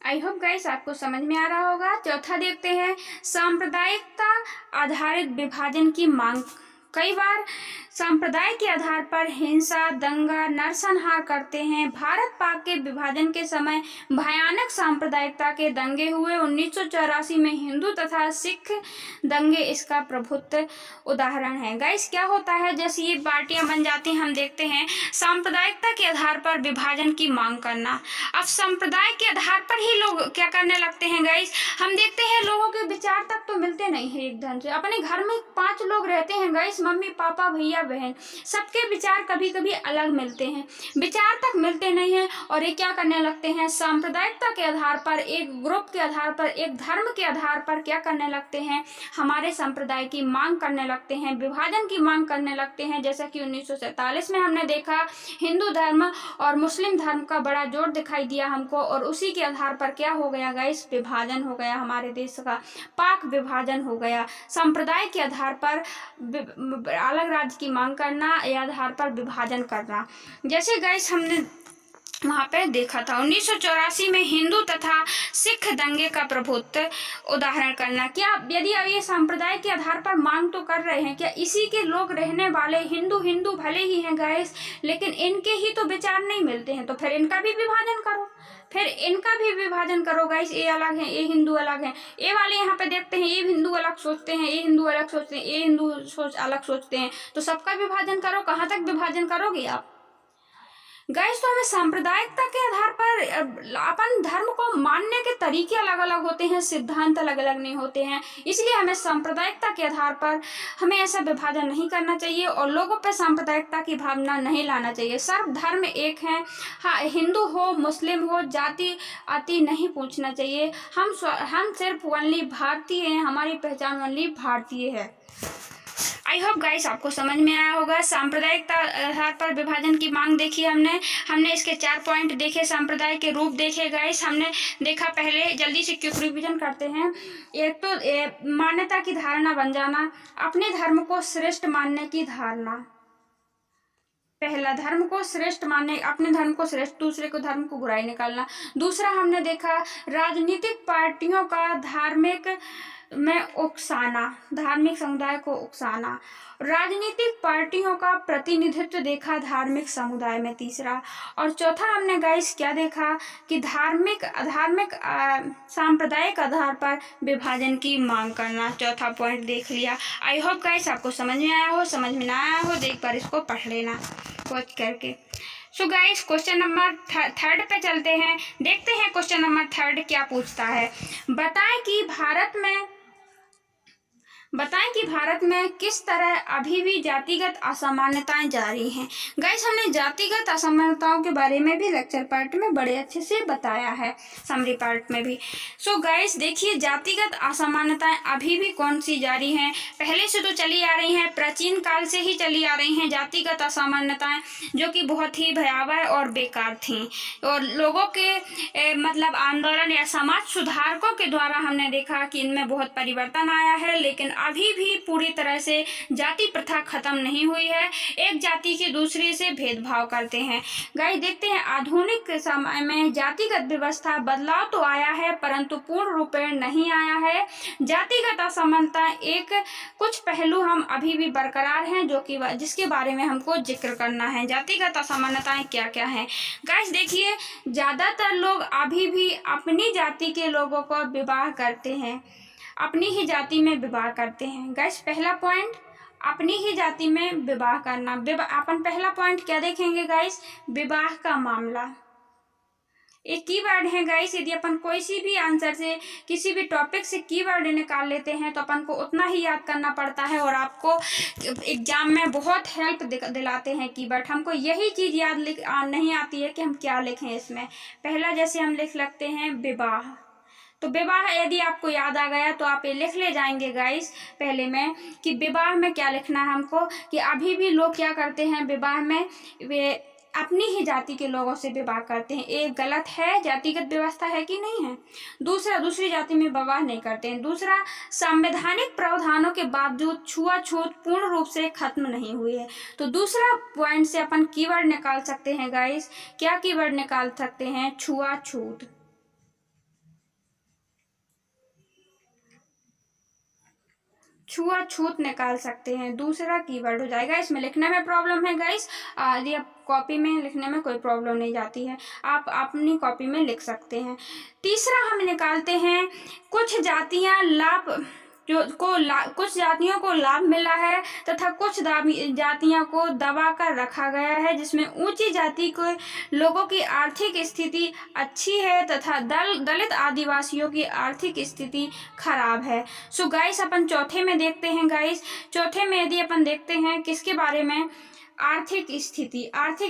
आई होप गाइस आपको समझ में आ रहा होगा। चौथा देखते हैं सांप्रदायिकता आधारित विभाजन की मांग। कई बार संप्रदाय के आधार पर हिंसा, दंगा, नरसंहार करते हैं। भारत पाक के विभाजन के समय भयानक सांप्रदायिकता के दंगे हुए। 1984 में हिंदू तथा सिख दंगे इसका प्रभुत्व उदाहरण है। गाइस क्या होता है, जैसे ये पार्टियां बन जाती हैं, हम देखते हैं सांप्रदायिकता के आधार पर विभाजन की मांग करना। अब संप्रदाय के आधार पर ही लोग क्या करने लगते हैं गाइस, हम देखते हैं लोगों के विचार तक तो मिलते नहीं है एक ढंग से। अपने घर में 5 लोग रहते हैं गाइस, मम्मी पापा भैया बहन, सबके विचार कभी कभी अलग मिलते हैं, विचार तक मिलते नहीं हैं, और ये क्या करने लगते हैं सांप्रदायिकता के आधार पर, एक ग्रुप के आधार पर, एक धर्म के आधार पर क्या करने लगते हैं, हमारे संप्रदाय की मांग करने लगते हैं, विभाजन की मांग करने लगते हैं। जैसा कि 1947 में हमने देखा हिंदू धर्म और मुस्लिम धर्म का बड़ा जोर दिखाई दिया हमको, और उसी के आधार पर क्या हो गया गाइस, विभाजन हो गया हमारे देश का, पाक विभाजन हो गया। संप्रदाय के आधार पर अलग राज्य की मांग करना या आधार पर विभाजन करना। जैसे गाइस हमने वहाँ पे देखा था 1984 में हिंदू तथा सिख दंगे का प्रभुत्व उदाहरण करना। क्या यदि अब ये सांप्रदाय के आधार पर मांग तो कर रहे हैं, क्या इसी के लोग रहने वाले हिंदू हिंदू भले ही हैं गाइस, लेकिन इनके ही तो विचार नहीं मिलते हैं, तो फिर इनका भी विभाजन करो, फिर इनका भी विभाजन करो गाइस। ये अलग है, ये हिंदू अलग है, ये वाले यहाँ पे देखते हैं ये हिंदू अलग सोचते हैं, ये हिंदू अलग सोचते हैं, ये हिंदू अलग सोचते हैं, तो सबका विभाजन करो। कहाँ तक विभाजन करोगे आप गाइस? तो हमें सांप्रदायिकता के आधार पर अपन धर्म को मानने के तरीके अलग अलग होते हैं, सिद्धांत अलग अलग नहीं होते हैं, इसलिए हमें सांप्रदायिकता के आधार पर हमें ऐसा विभाजन नहीं करना चाहिए और लोगों पर सांप्रदायिकता की भावना नहीं लाना चाहिए। सर्व धर्म एक है। हाँ, हिंदू हो मुस्लिम हो, जाति आति नहीं पूछना चाहिए। हम सिर्फ ओनली भारतीय हैं, हमारी पहचान ओनली भारतीय है। आई होप गाइस आपको समझ में आया होगा। सांप्रदायिकता आधार पर विभाजन की मांग देखी हमने इसके 4 पॉइंट देखे, सांप्रदाय के रूप देखे गाइस। हमने देखा, पहले जल्दी से क्विक रिवीजन करते हैं। एक तो मान्यता की धारणा बन जाना, अपने धर्म को श्रेष्ठ मानने की धारणा। पहला, धर्म को श्रेष्ठ मानने, अपने धर्म को श्रेष्ठ, दूसरे को धर्म को बुराई निकालना। दूसरा हमने देखा राजनीतिक पार्टियों का धार्मिक में उकसाना, धार्मिक समुदाय को उकसाना। राजनीतिक पार्टियों का प्रतिनिधित्व देखा धार्मिक समुदाय में, तीसरा। और चौथा हमने गाइस क्या देखा कि धार्मिक सांप्रदायिक आधार पर विभाजन की मांग करना। चौथा पॉइंट देख लिया। आई होप गाइस आपको समझ में आया हो। समझ में ना आया हो तो एक बार इसको पढ़ लेना खोज करके। सो गाइस क्वेश्चन नंबर 3 पे चलते हैं, देखते हैं क्वेश्चन नंबर 3 क्या पूछता है। बताएं कि भारत में किस तरह अभी भी जातिगत असमानताएं जारी हैं। गाइस हमने जातिगत असमानताओं के बारे में भी लेक्चर पार्ट में बड़े अच्छे से बताया है, समरी पार्ट में भी। सो गाइस देखिए, जातिगत असमानताएं अभी भी कौन सी जारी हैं? पहले से तो चली आ रही हैं, प्राचीन काल से ही चली आ रही हैं जातिगत असमानताएं, जो कि बहुत ही भयावह और बेकार थीं। और लोगों के मतलब आंदोलन या समाज सुधारकों के द्वारा हमने देखा कि इनमें बहुत परिवर्तन आया है, लेकिन अभी भी पूरी तरह से जाति प्रथा खत्म नहीं हुई है। एक जाति की दूसरे से भेदभाव करते हैं। गाइस देखते हैं, आधुनिक समय में जातिगत व्यवस्था बदलाव तो आया है, परंतु पूर्ण रूप में नहीं आया है। जातिगत असमानता एक कुछ पहलू हम अभी भी बरकरार हैं, जो कि जिसके बारे में हमको जिक्र करना है। जातिगत असमानताएं क्या क्या हैं? गाइस देखिए, ज्यादातर लोग अभी भी अपनी जाति के लोगों को विवाह करते हैं, अपनी ही जाति में विवाह करते हैं। गाइस पहला पॉइंट, अपनी ही जाति में विवाह करना। अपन पहला पॉइंट क्या देखेंगे गाइस? विवाह का मामला। एक कीवर्ड है गाइस, यदि अपन कोई सी भी आंसर से, किसी भी टॉपिक से कीवर्ड निकाल लेते हैं तो अपन को उतना ही याद करना पड़ता है और आपको एग्जाम में बहुत हेल्प दिलाते हैं कीवर्ड। हमको यही चीज़ याद नहीं आती है कि हम क्या लिखें इसमें। पहला जैसे हम लिख लगते हैं विवाह, तो विवाह यदि आपको याद आ गया तो आप ये लिख ले जाएंगे गाइस पहले में कि विवाह में क्या लिखना है हमको, कि अभी भी लोग क्या करते हैं विवाह में, वे अपनी ही जाति के लोगों से विवाह करते हैं। ये गलत है, जातिगत व्यवस्था है कि नहीं है। दूसरा, दूसरी जाति में विवाह नहीं करते हैं। दूसरा, संवैधानिक प्रावधानों के बावजूद छुआछूत पूर्ण रूप से खत्म नहीं हुई है। तो दूसरा पॉइंट से अपन कीवर्ड निकाल सकते हैं गाइस। क्या कीवर्ड निकाल सकते हैं? छुआछूत। छुआछूत निकाल सकते हैं, दूसरा कीवर्ड हो जाएगा। इसमें लिखने में प्रॉब्लम है गाइस, यदि आप कॉपी में लिखने में कोई प्रॉब्लम नहीं जाती है, आप अपनी कॉपी में लिख सकते हैं। तीसरा हम निकालते हैं, कुछ जातियां कुछ जातियों को लाभ मिला है तथा कुछ जातियों को दबा कर रखा गया है, जिसमें ऊंची जाति के लोगों की आर्थिक स्थिति अच्छी है तथा दलित आदिवासियों की आर्थिक स्थिति खराब है। सो गाइस अपन चौथे में देखते हैं गाइस। चौथे में यदि अपन देखते हैं किसके बारे में, आर्थिक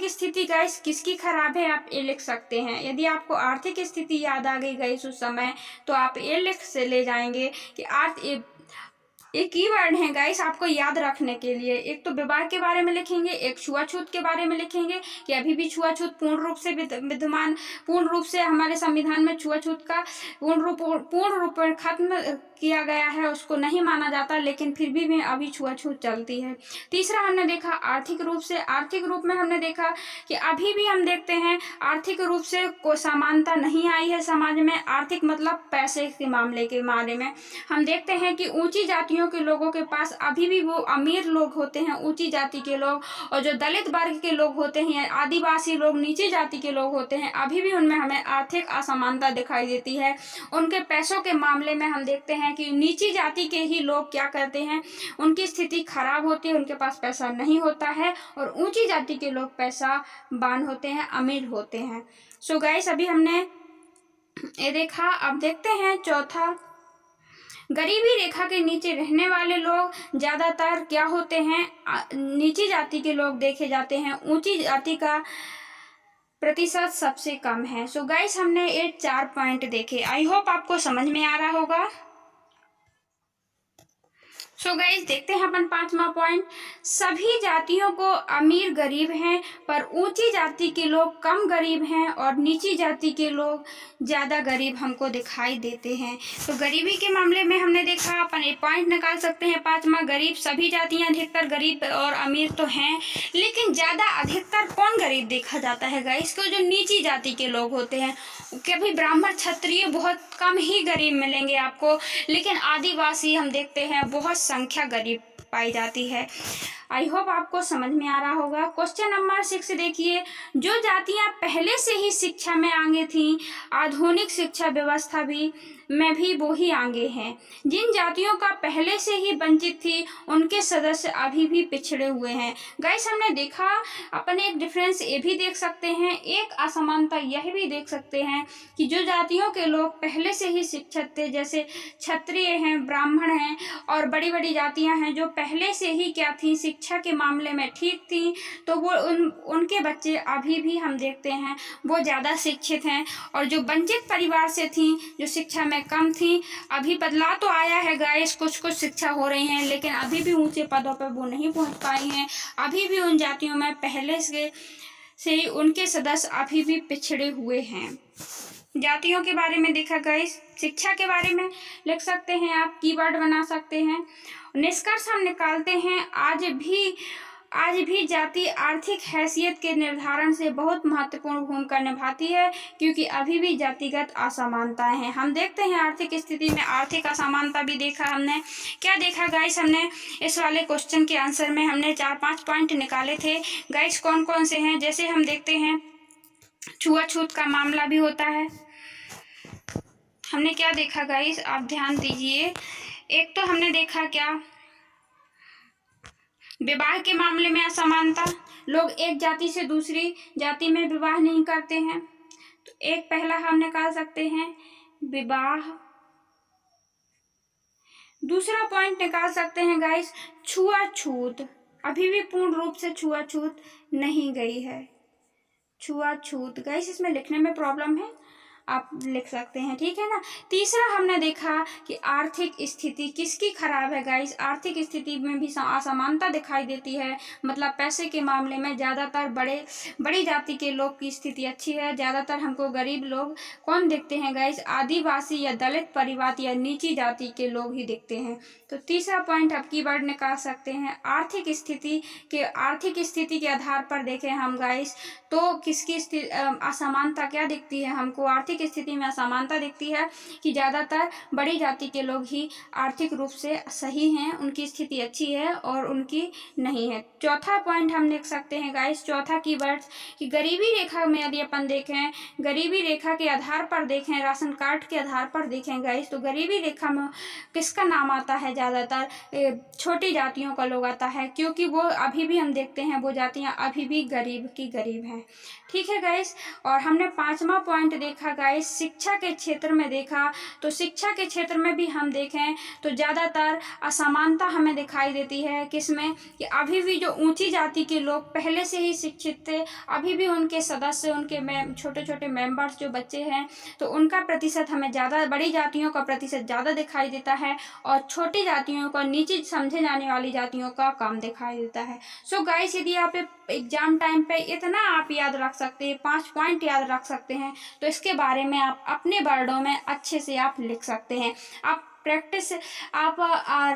स्थिति गाइस किसकी खराब है, आप ये लिख सकते हैं। यदि आपको आर्थिक स्थिति याद आ गई गाइस उस समय, तो आप ये लिख से ले जाएंगे कि ये कीवर्ड है गाइस आपको याद रखने के लिए। एक तो विवाह के बारे में लिखेंगे, एक छुआछूत के बारे में लिखेंगे कि अभी भी छुआछूत पूर्ण रूप से विद्यमान, पूर्ण रूप से हमारे संविधान में छुआछूत का पूर्ण रूप में खत्म किया गया है उसको नहीं माना जाता, लेकिन फिर भी अभी छुआछूत चलती है। तीसरा हमने देखा आर्थिक रूप से। आर्थिक रूप में हमने देखा कि अभी भी हम देखते हैं आर्थिक रूप से कोई समानता नहीं आई है समाज में। आर्थिक मतलब पैसे के मामले के बारे में हम देखते हैं कि ऊंची जातियों के लोगों के पास अभी भी वो अमीर लोग होते हैं, ऊंची जाति के लोग, और जो दलित वर्ग के लोग होते हैं, आदिवासी लोग, नीची जाति के लोग होते हैं, अभी भी उनमें हमें आर्थिक असमानता दिखाई देती है। उनके पैसों के मामले में हम देखते हैं कि नीची जाति के ही लोग क्या करते हैं, उनकी स्थिति खराब होती है, उनके पास पैसा नहीं होता है, और ऊंची जाति के लोग पैसावान होते हैं, अमीर होते हैं। सो गाइस, अभी हमने ये देखा। अब देखते हैं चौथा, गरीबी रेखा के नीचे रहने वाले लोग ज्यादातर क्या होते हैं, नीची जाति के लोग देखे जाते हैं। ऊंची जाति का प्रतिशत सबसे कम है। सो गाइस, हमने ये 4 पॉइंट देखे। आई होप आपको समझ में आ रहा होगा। सो गाइस, देखते हैं अपन 5वां पॉइंट। सभी जातियों को अमीर गरीब हैं, पर ऊंची जाति के लोग कम गरीब हैं और नीची जाति के लोग ज़्यादा गरीब हमको दिखाई देते हैं। तो गरीबी के मामले में हमने देखा, अपन एक पॉइंट निकाल सकते हैं 5वां, गरीब सभी जातियां अधिकतर गरीब और अमीर तो हैं, लेकिन ज़्यादा अधिकतर कौन गरीब देखा जाता है गाइस को, जो नीची जाति के लोग होते हैं। कभी ब्राह्मण क्षत्रिय बहुत कम ही गरीब मिलेंगे आपको, लेकिन आदिवासी हम देखते हैं बहुत संख्या गरीब पाई जाती है। आई होप आपको समझ में आ रहा होगा। क्वेश्चन नंबर 6 देखिए, जो जातियां पहले से ही शिक्षा में आगे थीं, आधुनिक शिक्षा व्यवस्था में भी वो ही आगे हैं। जिन जातियों का पहले से ही वंचित थी, उनके सदस्य अभी भी पिछड़े हुए हैं। गाइस, हमने देखा, अपन एक डिफरेंस ये भी देख सकते हैं, एक असमानता यह भी देख सकते हैं कि जो जातियों के लोग पहले से ही शिक्षित थे, जैसे क्षत्रिय हैं, ब्राह्मण हैं और बड़ी बड़ी जातियां हैं, जो पहले से ही क्या थी, शिक्षा के मामले में ठीक थी, तो वो उनके बच्चे अभी भी हम देखते हैं वो ज़्यादा शिक्षित हैं। और जो वंचित परिवार से थी, जो शिक्षा में कम थी, अभी बदलाव तो आया है गाइस, कुछ कुछ शिक्षा हो रही हैं, लेकिन अभी भी ऊंचे पदों पर वो नहीं पहुंच पाई हैं। अभी भी उन जातियों में पहले से ही उनके सदस्य अभी भी पिछड़े हुए हैं। जातियों के बारे में देखा गाइस। शिक्षा के बारे में लिख सकते हैं, आप कीवर्ड बना सकते हैं। निष्कर्ष हम निकालते हैं, आज भी जाति आर्थिक हैसियत के निर्धारण से बहुत महत्वपूर्ण भूमिका निभाती है, क्योंकि अभी भी जातिगत असमानताएं हैं। हम देखते हैं आर्थिक स्थिति में आर्थिक असमानता भी देखा हमने। क्या देखा गाइस, हमने इस वाले क्वेश्चन के आंसर में हमने 4-5 पॉइंट निकाले थे गाइस। कौन कौन से हैं, जैसे हम देखते हैं छुआछूत का मामला भी होता है। हमने क्या देखा गाइस, आप ध्यान दीजिए। एक तो हमने देखा क्या, विवाह के मामले में असमानता, लोग एक जाति से दूसरी जाति में विवाह नहीं करते हैं, तो एक पहला हम निकाल सकते हैं विवाह। दूसरा पॉइंट निकाल सकते हैं गाइस छुआछूत, अभी भी पूर्ण रूप से छुआछूत नहीं गई है। छुआछूत गाइस, इसमें लिखने में प्रॉब्लम है, आप लिख सकते हैं, ठीक है ना। तीसरा हमने देखा कि आर्थिक स्थिति किसकी खराब है गाइस, आर्थिक स्थिति में भी असमानता दिखाई देती है। मतलब पैसे के मामले में ज़्यादातर बड़ी जाति के लोग की स्थिति अच्छी है, ज़्यादातर हमको गरीब लोग कौन दिखते हैं गाइस, आदिवासी या दलित परिवार या नीची जाति के लोग ही दिखते हैं। तो तीसरा पॉइंट आप कीवर्ड निकाल सकते हैं, आर्थिक स्थिति के आधार पर देखें हम गाइस, तो किसकी असमानता क्या दिखती है हमको, आर्थिक स्थिति में असमानता दिखती है कि ज़्यादातर बड़ी जाति के लोग ही आर्थिक रूप से सही हैं, उनकी स्थिति अच्छी है और उनकी नहीं है। चौथा पॉइंट हम लिख सकते हैं गाइस, चौथा कीवर्ड कि गरीबी रेखा में यदि अपन देखें, गरीबी रेखा के आधार पर देखें, राशन कार्ड के आधार पर देखें गाइस, तो गरीबी रेखा में किसका नाम आता है, ज़्यादातर छोटी जातियों का लोग आता है, क्योंकि वो अभी भी हम देखते हैं वो जातियाँ अभी भी गरीब की गरीब हैं, ठीक है गाइस। और हमने 5वां पॉइंट देखा गाइस, शिक्षा के क्षेत्र में देखा, तो शिक्षा के क्षेत्र में भी हम देखें तो ज़्यादातर असमानता हमें दिखाई देती है, किसमें कि अभी भी जो ऊंची जाति के लोग पहले से ही शिक्षित थे, अभी भी उनके सदस्य, उनके छोटे छोटे मेंबर्स जो बच्चे हैं, तो उनका प्रतिशत हमें ज़्यादा, बड़ी जातियों का प्रतिशत ज़्यादा दिखाई देता है और छोटी जातियों का, नीचे समझे जाने वाली जातियों का कम दिखाई देता है। सो गाइस, यदि आप एग्जाम टाइम पे इतना आप याद रख सकते हैं, 5 पॉइंट याद रख सकते हैं, तो इसके बारे में आप अपने वर्डों में अच्छे से आप लिख सकते हैं। आप प्रैक्टिस आप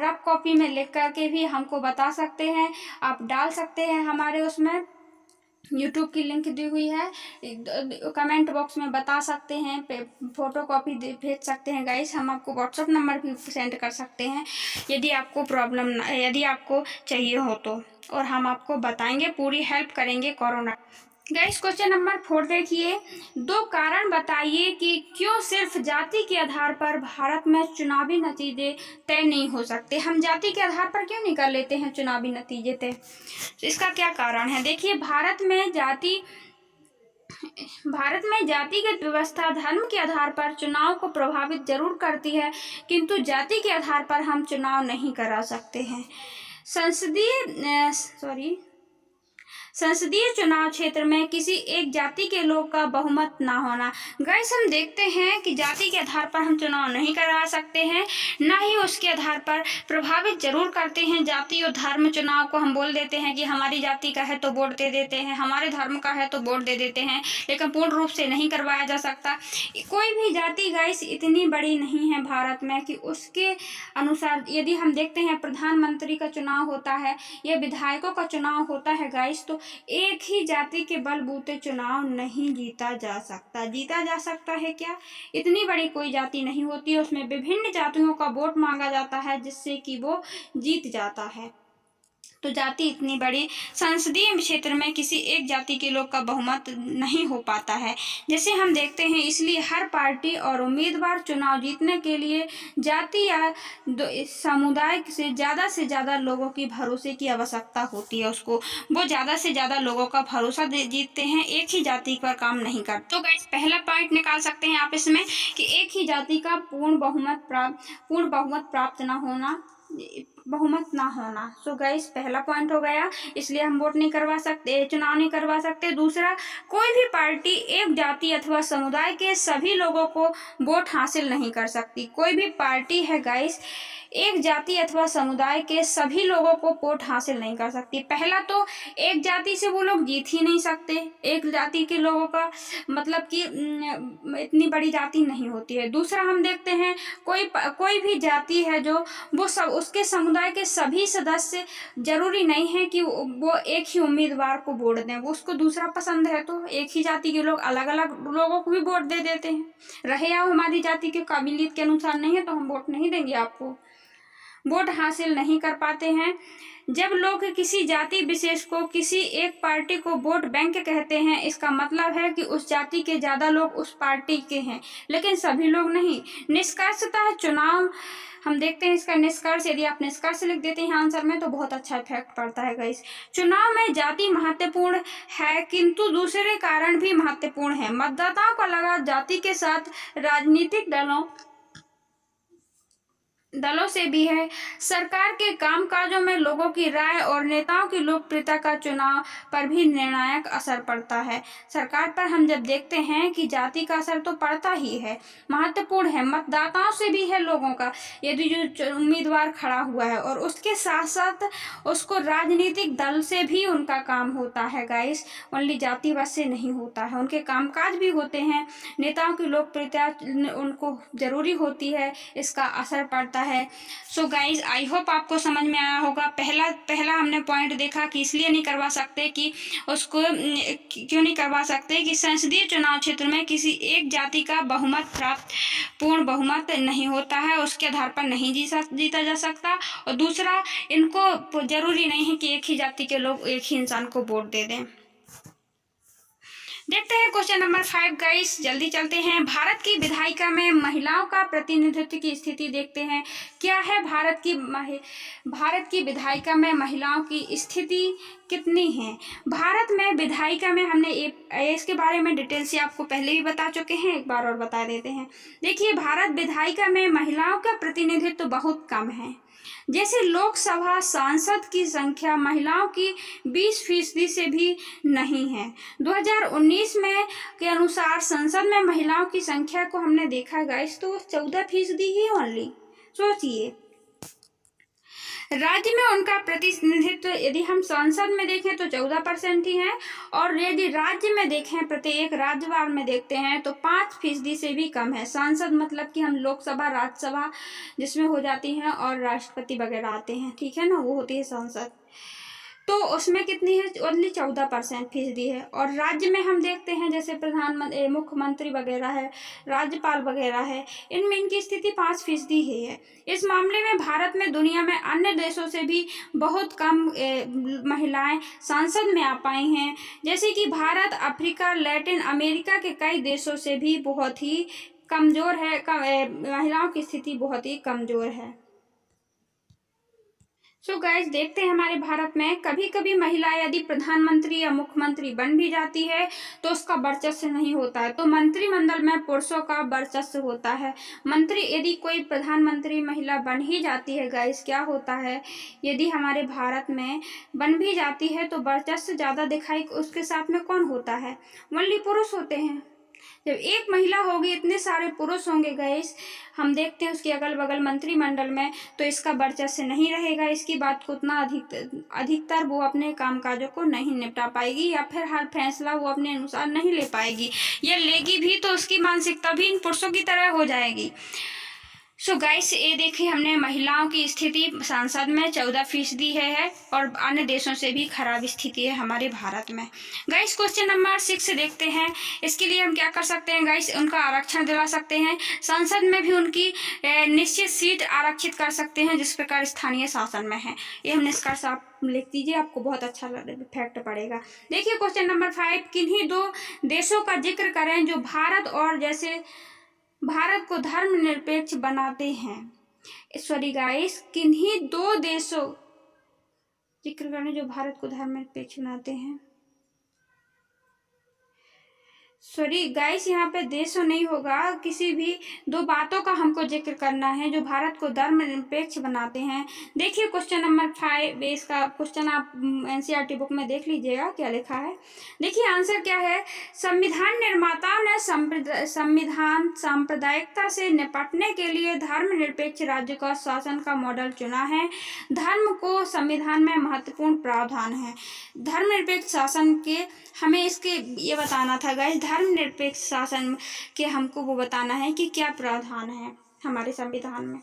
रफ कॉपी में लिख करके भी हमको बता सकते हैं, आप डाल सकते हैं। हमारे उसमें यूट्यूब की लिंक दी हुई है, कमेंट बॉक्स में बता सकते हैं, फोटो कॉपी भेज सकते हैं गाइस। हम आपको व्हाट्सअप नंबर भी सेंड कर सकते हैं यदि आपको यदि आपको चाहिए हो तो, और हम आपको बताएंगे, पूरी हेल्प करेंगे कोरोना। गाइस क्वेश्चन नंबर 4 देखिए, 2 कारण बताइए कि क्यों सिर्फ जाति के आधार पर भारत में चुनावी नतीजे तय नहीं हो सकते। हम जाति के आधार पर क्यों नहीं कर लेते हैं चुनावी नतीजे तय, तो इसका क्या कारण है। देखिए भारत में जातिगत व्यवस्था धर्म के आधार पर चुनाव को प्रभावित जरूर करती है, किंतु जाति के आधार पर हम चुनाव नहीं करा सकते हैं। संसदीय चुनाव क्षेत्र में किसी एक जाति के लोग का बहुमत ना होना। गाइस हम देखते हैं कि जाति के आधार पर हम चुनाव नहीं करवा सकते हैं, ना ही उसके आधार पर प्रभावित जरूर करते हैं। जाति और धर्म चुनाव को हम बोल देते हैं कि हमारी जाति का है तो वोट दे देते हैं, हमारे धर्म का है तो वोट दे देते हैं, लेकिन पूर्ण रूप से नहीं करवाया जा सकता। कोई भी जाति गाइस इतनी बड़ी नहीं है भारत में कि उसके अनुसार, यदि हम देखते हैं प्रधानमंत्री का चुनाव होता है या विधायकों का चुनाव होता है गाइस, तो एक ही जाति के बलबूते चुनाव नहीं जीता जा सकता। जीता जा सकता है क्या, इतनी बड़ी कोई जाति नहीं होती, उसमें विभिन्न जातियों का वोट मांगा जाता है जिससे कि वो जीत जाता है। तो जाति इतनी बड़ी, संसदीय क्षेत्र में किसी एक जाति के लोग का बहुमत नहीं हो पाता है जैसे हम देखते हैं। इसलिए हर पार्टी और उम्मीदवार चुनाव जीतने के लिए जाति या समुदाय से ज़्यादा लोगों की भरोसे की आवश्यकता होती है। उसको वो ज़्यादा से ज़्यादा लोगों का भरोसा जीतते हैं, एक ही जाति पर काम नहीं करते। तो गाइस पहला पॉइंट निकाल सकते हैं आप इसमें कि एक ही जाति का पूर्ण बहुमत प्राप्त बहुमत ना होना। सो गाइस पहला पॉइंट हो गया, इसलिए हम वोट नहीं करवा सकते, चुनाव नहीं करवा सकते। दूसरा, कोई भी पार्टी एक जाति अथवा समुदाय के सभी लोगों को वोट हासिल नहीं कर सकती। कोई भी पार्टी है गाइस एक जाति अथवा समुदाय के सभी लोगों को वोट हासिल नहीं कर सकती। पहला तो एक जाति से वो लोग जीत ही नहीं सकते, एक जाति के लोगों का मतलब कि इतनी बड़ी जाति नहीं होती है। दूसरा हम देखते हैं कोई भी जाति है जो वो सब उसके समुदाय के सभी सदस्य जरूरी नहीं है कि वो एक ही उम्मीदवार को वोट दें, वो उसको दूसरा पसंद है तो एक ही जाति के लोग अलग अलग लोगों को भी वोट दे देते हैं। रहे आप हमारी जाति के काबिलियत के अनुसार नहीं है तो हम वोट नहीं देंगे आपको, वोट हासिल नहीं कर पाते हैं। जब लोग किसी जाति विशेष को किसी एक पार्टी को वोट बैंक कहते हैं, इसका मतलब है कि उस जाति के ज़्यादा लोग उस पार्टी के हैं, लेकिन सभी लोग नहीं। निष्कर्षतः चुनाव हम देखते हैं, इसका निष्कर्ष यदि आप निष्कर्ष लिख देते हैं आंसर में तो बहुत अच्छा इफेक्ट पड़ता है गाइस। चुनाव में जाति महत्वपूर्ण है, किंतु दूसरे कारण भी महत्वपूर्ण है। मतदाताओं का लगाव जाति के साथ राजनीतिक दलों से भी है। सरकार के कामकाजों में लोगों की राय और नेताओं की लोकप्रियता का चुनाव पर भी निर्णायक असर पड़ता है। सरकार पर हम जब देखते हैं कि जाति का असर तो पड़ता ही है, महत्वपूर्ण है। मतदाताओं से भी है लोगों का, यदि जो उम्मीदवार खड़ा हुआ है, और उसके साथ साथ उसको राजनीतिक दल से भी उनका काम होता है गाइस, ओनली जाति बस से नहीं होता है, उनके कामकाज भी होते हैं। नेताओं की लोकप्रियता उनको जरूरी होती है, इसका असर पड़ता है। सो गाइज आई होप आपको समझ में आया होगा। पहला हमने पॉइंट देखा कि इसलिए नहीं करवा सकते कि उसको क्यों नहीं करवा सकते कि संसदीय चुनाव क्षेत्र में किसी एक जाति का पूर्ण बहुमत नहीं होता है, उसके आधार पर नहीं जीता जा सकता। और दूसरा, इनको जरूरी नहीं है कि एक ही जाति के लोग एक ही इंसान को वोट दे दें। देखते हैं क्वेश्चन नंबर 5 गाइस, जल्दी चलते हैं। भारत की विधायिका में महिलाओं का प्रतिनिधित्व की स्थिति देखते हैं। क्या है भारत की विधायिका में महिलाओं की स्थिति कितनी है। भारत में विधायिका में हमने इसके बारे में डिटेल से आपको पहले भी बता चुके हैं, एक बार और बता देते हैं। देखिए भारत विधायिका में महिलाओं का प्रतिनिधित्व बहुत कम है। जैसे लोकसभा सांसद की संख्या महिलाओं की 20% से भी नहीं है। 2019 में के अनुसार संसद में महिलाओं की संख्या को हमने देखा गाइस तो 14% ही ओनली। सोचिए राज्य में उनका प्रतिनिधित्व यदि हम संसद में देखें तो 14% ही है, और यदि राज्य में देखें प्रत्येक राज्यवार में देखते हैं तो 5% से भी कम है। संसद मतलब कि हम लोकसभा, राज्यसभा जिसमें हो जाती हैं और राष्ट्रपति वगैरह आते हैं, ठीक है ना, वो होती है संसद। तो उसमें कितनी है, ओनली 14% है। और राज्य में हम देखते हैं जैसे प्रधानमंत्री, मुख्यमंत्री वगैरह है, राज्यपाल वगैरह है, इनमें इनकी स्थिति 5% ही है। इस मामले में भारत में दुनिया में अन्य देशों से भी बहुत कम महिलाएं संसद में आ पाई हैं। जैसे कि भारत अफ्रीका, लैटिन अमेरिका के कई देशों से भी बहुत ही कमज़ोर है, महिलाओं की स्थिति बहुत ही कमज़ोर है। सो गाइस, देखते हैं हमारे भारत में कभी कभी महिला यदि प्रधानमंत्री या मुख्यमंत्री बन भी जाती है तो उसका वर्चस्व नहीं होता है, तो मंत्रिमंडल में पुरुषों का वर्चस्व होता है। मंत्री यदि कोई प्रधानमंत्री महिला बन ही जाती है गाइस, क्या होता है, यदि हमारे भारत में बन भी जाती है तो वर्चस्व ज़्यादा दिखाई उसके साथ में कौन होता है, ओनली पुरुष होते हैं। जब एक महिला होगी इतने सारे पुरुष होंगे गाइस, हम देखते हैं उसके अगल बगल मंत्रिमंडल में, तो इसका वर्चस्व नहीं रहेगा। इसकी बात को उतना अधिकतर वो अपने कामकाजों को नहीं निपटा पाएगी, या फिर हर फैसला वो अपने अनुसार नहीं ले पाएगी, या लेगी भी तो उसकी मानसिकता भी इन पुरुषों की तरह हो जाएगी। सो गाइस, ये देखिए हमने महिलाओं की स्थिति संसद में 14% है और अन्य देशों से भी खराब स्थिति है हमारे भारत में। गाइस, क्वेश्चन नंबर 6 देखते हैं। इसके लिए हम क्या कर सकते हैं गाइस, उनका आरक्षण दिला सकते हैं, संसद में भी उनकी निश्चित सीट आरक्षित कर सकते हैं जिस प्रकार स्थानीय शासन में है। ये हम निष्कर्ष आप लिख दीजिए, आपको बहुत अच्छा इफेक्ट पड़ेगा। देखिए क्वेश्चन नंबर 5, किन्हीं 2 देशों का जिक्र करें जो भारत और जैसे भारत को धर्मनिरपेक्ष बनाते हैं। सॉरी गाइस, किन्हीं 2 देशों जिक्र करें जो भारत को धर्मनिरपेक्ष बनाते हैं। सॉरी गाइस, यहाँ पे देशों नहीं होगा, किसी भी 2 बातों का हमको जिक्र करना है जो भारत को धर्मनिरपेक्ष बनाते हैं। देखिए क्वेश्चन नंबर 5, इसका क्वेश्चन आप एनसीईआरटी बुक में देख लीजिएगा क्या लिखा है। देखिए आंसर क्या है, संविधान निर्माताओं ने संविधान सांप्रदायिकता से निपटने के लिए धर्मनिरपेक्ष राज्य का शासन का मॉडल चुना है। धर्म को संविधान में महत्वपूर्ण प्रावधान है। धर्मनिरपेक्ष शासन के हमें इसके ये बताना था गाइस, धर्मनिरपेक्ष शासन के हमको वो बताना है कि क्या प्रावधान है हमारे संविधान में।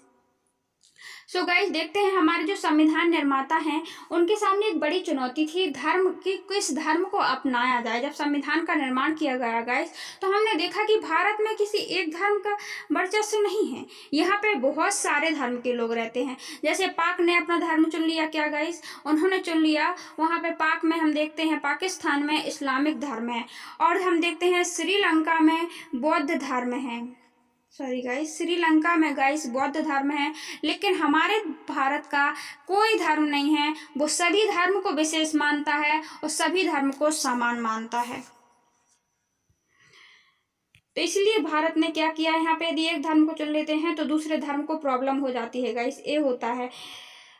सो गाइस, देखते हैं हमारे जो संविधान निर्माता हैं उनके सामने एक बड़ी चुनौती थी धर्म की, किस धर्म को अपनाया जाए। जब संविधान का निर्माण किया गया गाइस, तो हमने देखा कि भारत में किसी एक धर्म का वर्चस्व नहीं है, यहाँ पे बहुत सारे धर्म के लोग रहते हैं। जैसे पाक ने अपना धर्म चुन लिया, क्या गाइस, उन्होंने चुन लिया, वहाँ पे पाक में हम देखते हैं पाकिस्तान में इस्लामिक धर्म है, और हम देखते हैं श्रीलंका में बौद्ध धर्म है। सॉरी गाइस, श्रीलंका में गाइस बौद्ध धर्म है, लेकिन हमारे भारत का कोई धर्म नहीं है, वो सभी धर्म को विशेष मानता है और सभी धर्म को समान मानता है। तो इसलिए भारत ने क्या किया, यहाँ पे यदि एक धर्म को चुन लेते हैं तो दूसरे धर्म को प्रॉब्लम हो जाती है गाइस, ये होता है।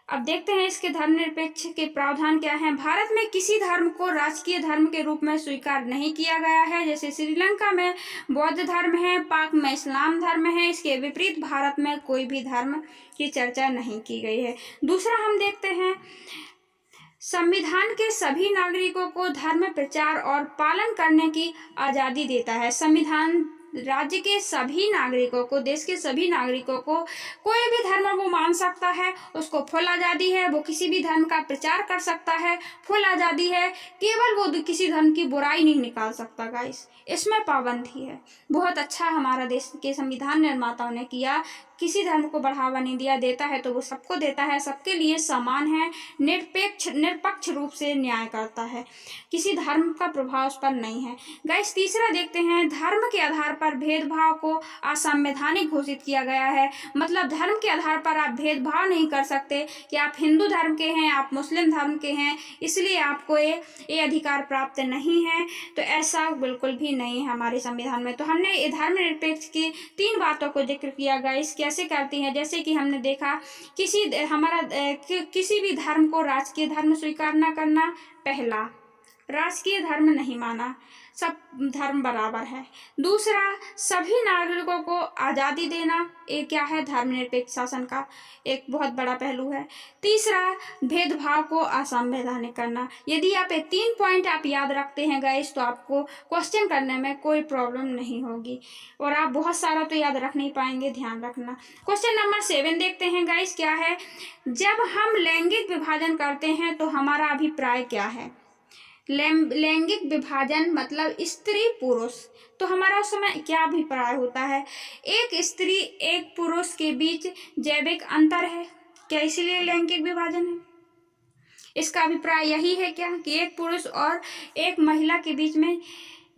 अब देखते हैं इसके धर्मनिरपेक्ष के प्रावधान क्या हैं। भारत में किसी धर्म को राजकीय धर्म के रूप में स्वीकार नहीं किया गया है। जैसे श्रीलंका में बौद्ध धर्म है, पाक में इस्लाम धर्म है, इसके विपरीत भारत में कोई भी धर्म की चर्चा नहीं की गई है। दूसरा हम देखते हैं, संविधान के सभी नागरिकों को धर्म प्रचार और पालन करने की आज़ादी देता है। संविधान राज्य के सभी नागरिकों को, देश के सभी नागरिकों को कोई भी धर्म वो मान सकता है, उसको फुल आज़ादी है, वो किसी भी धर्म का प्रचार कर सकता है, फुल आज़ादी है। केवल वो किसी धर्म की बुराई नहीं निकाल सकता गाइस, इसमें पाबंदी है। बहुत अच्छा हमारा देश के संविधान निर्माताओं ने किया, किसी धर्म को बढ़ावा नहीं दिया, देता है तो वो सबको देता है, सबके लिए समान है, निरपेक्ष रूप से न्याय करता है, किसी धर्म का प्रभाव उस पर नहीं है। गाइस, तीसरा देखते हैं, धर्म के आधार पर भेदभाव को असंवैधानिक घोषित किया गया है। मतलब धर्म के आधार पर आप भेदभाव नहीं कर सकते कि आप हिंदू धर्म के हैं, आप मुस्लिम धर्म के हैं, इसलिए आपको ये अधिकार प्राप्त नहीं है। तो ऐसा बिल्कुल भी नहीं है हमारे संविधान में। तो हमने ये धर्मनिरपेक्ष की 3 बातों को जिक्र किया गाइस, कैसे करती हैं। जैसे कि हमने देखा किसी भी धर्म को राजकीय धर्म स्वीकार न करना, पहला राजकीय धर्म नहीं माना, सब धर्म बराबर है। दूसरा, सभी नागरिकों को आज़ादी देना, ये क्या है, धर्मनिरपेक्ष शासन का एक बहुत बड़ा पहलू है। तीसरा, भेदभाव को असंवैधानिक करना। यदि आप ये 3 पॉइंट आप याद रखते हैं गाइस, तो आपको क्वेश्चन करने में कोई प्रॉब्लम नहीं होगी, और आप बहुत सारा तो याद रख नहीं पाएंगे, ध्यान रखना। क्वेश्चन नंबर 7 देखते हैं गाइस, क्या है, जब हम लैंगिक विभाजन करते हैं तो हमारा अभिप्राय क्या है। लैंगिक विभाजन मतलब स्त्री पुरुष, तो हमारा उस समय क्या अभिप्राय होता है, एक स्त्री एक पुरुष के बीच जैविक अंतर है क्या, इसीलिए लैंगिक विभाजन है। इसका अभिप्राय यही है क्या कि एक पुरुष और एक महिला के बीच में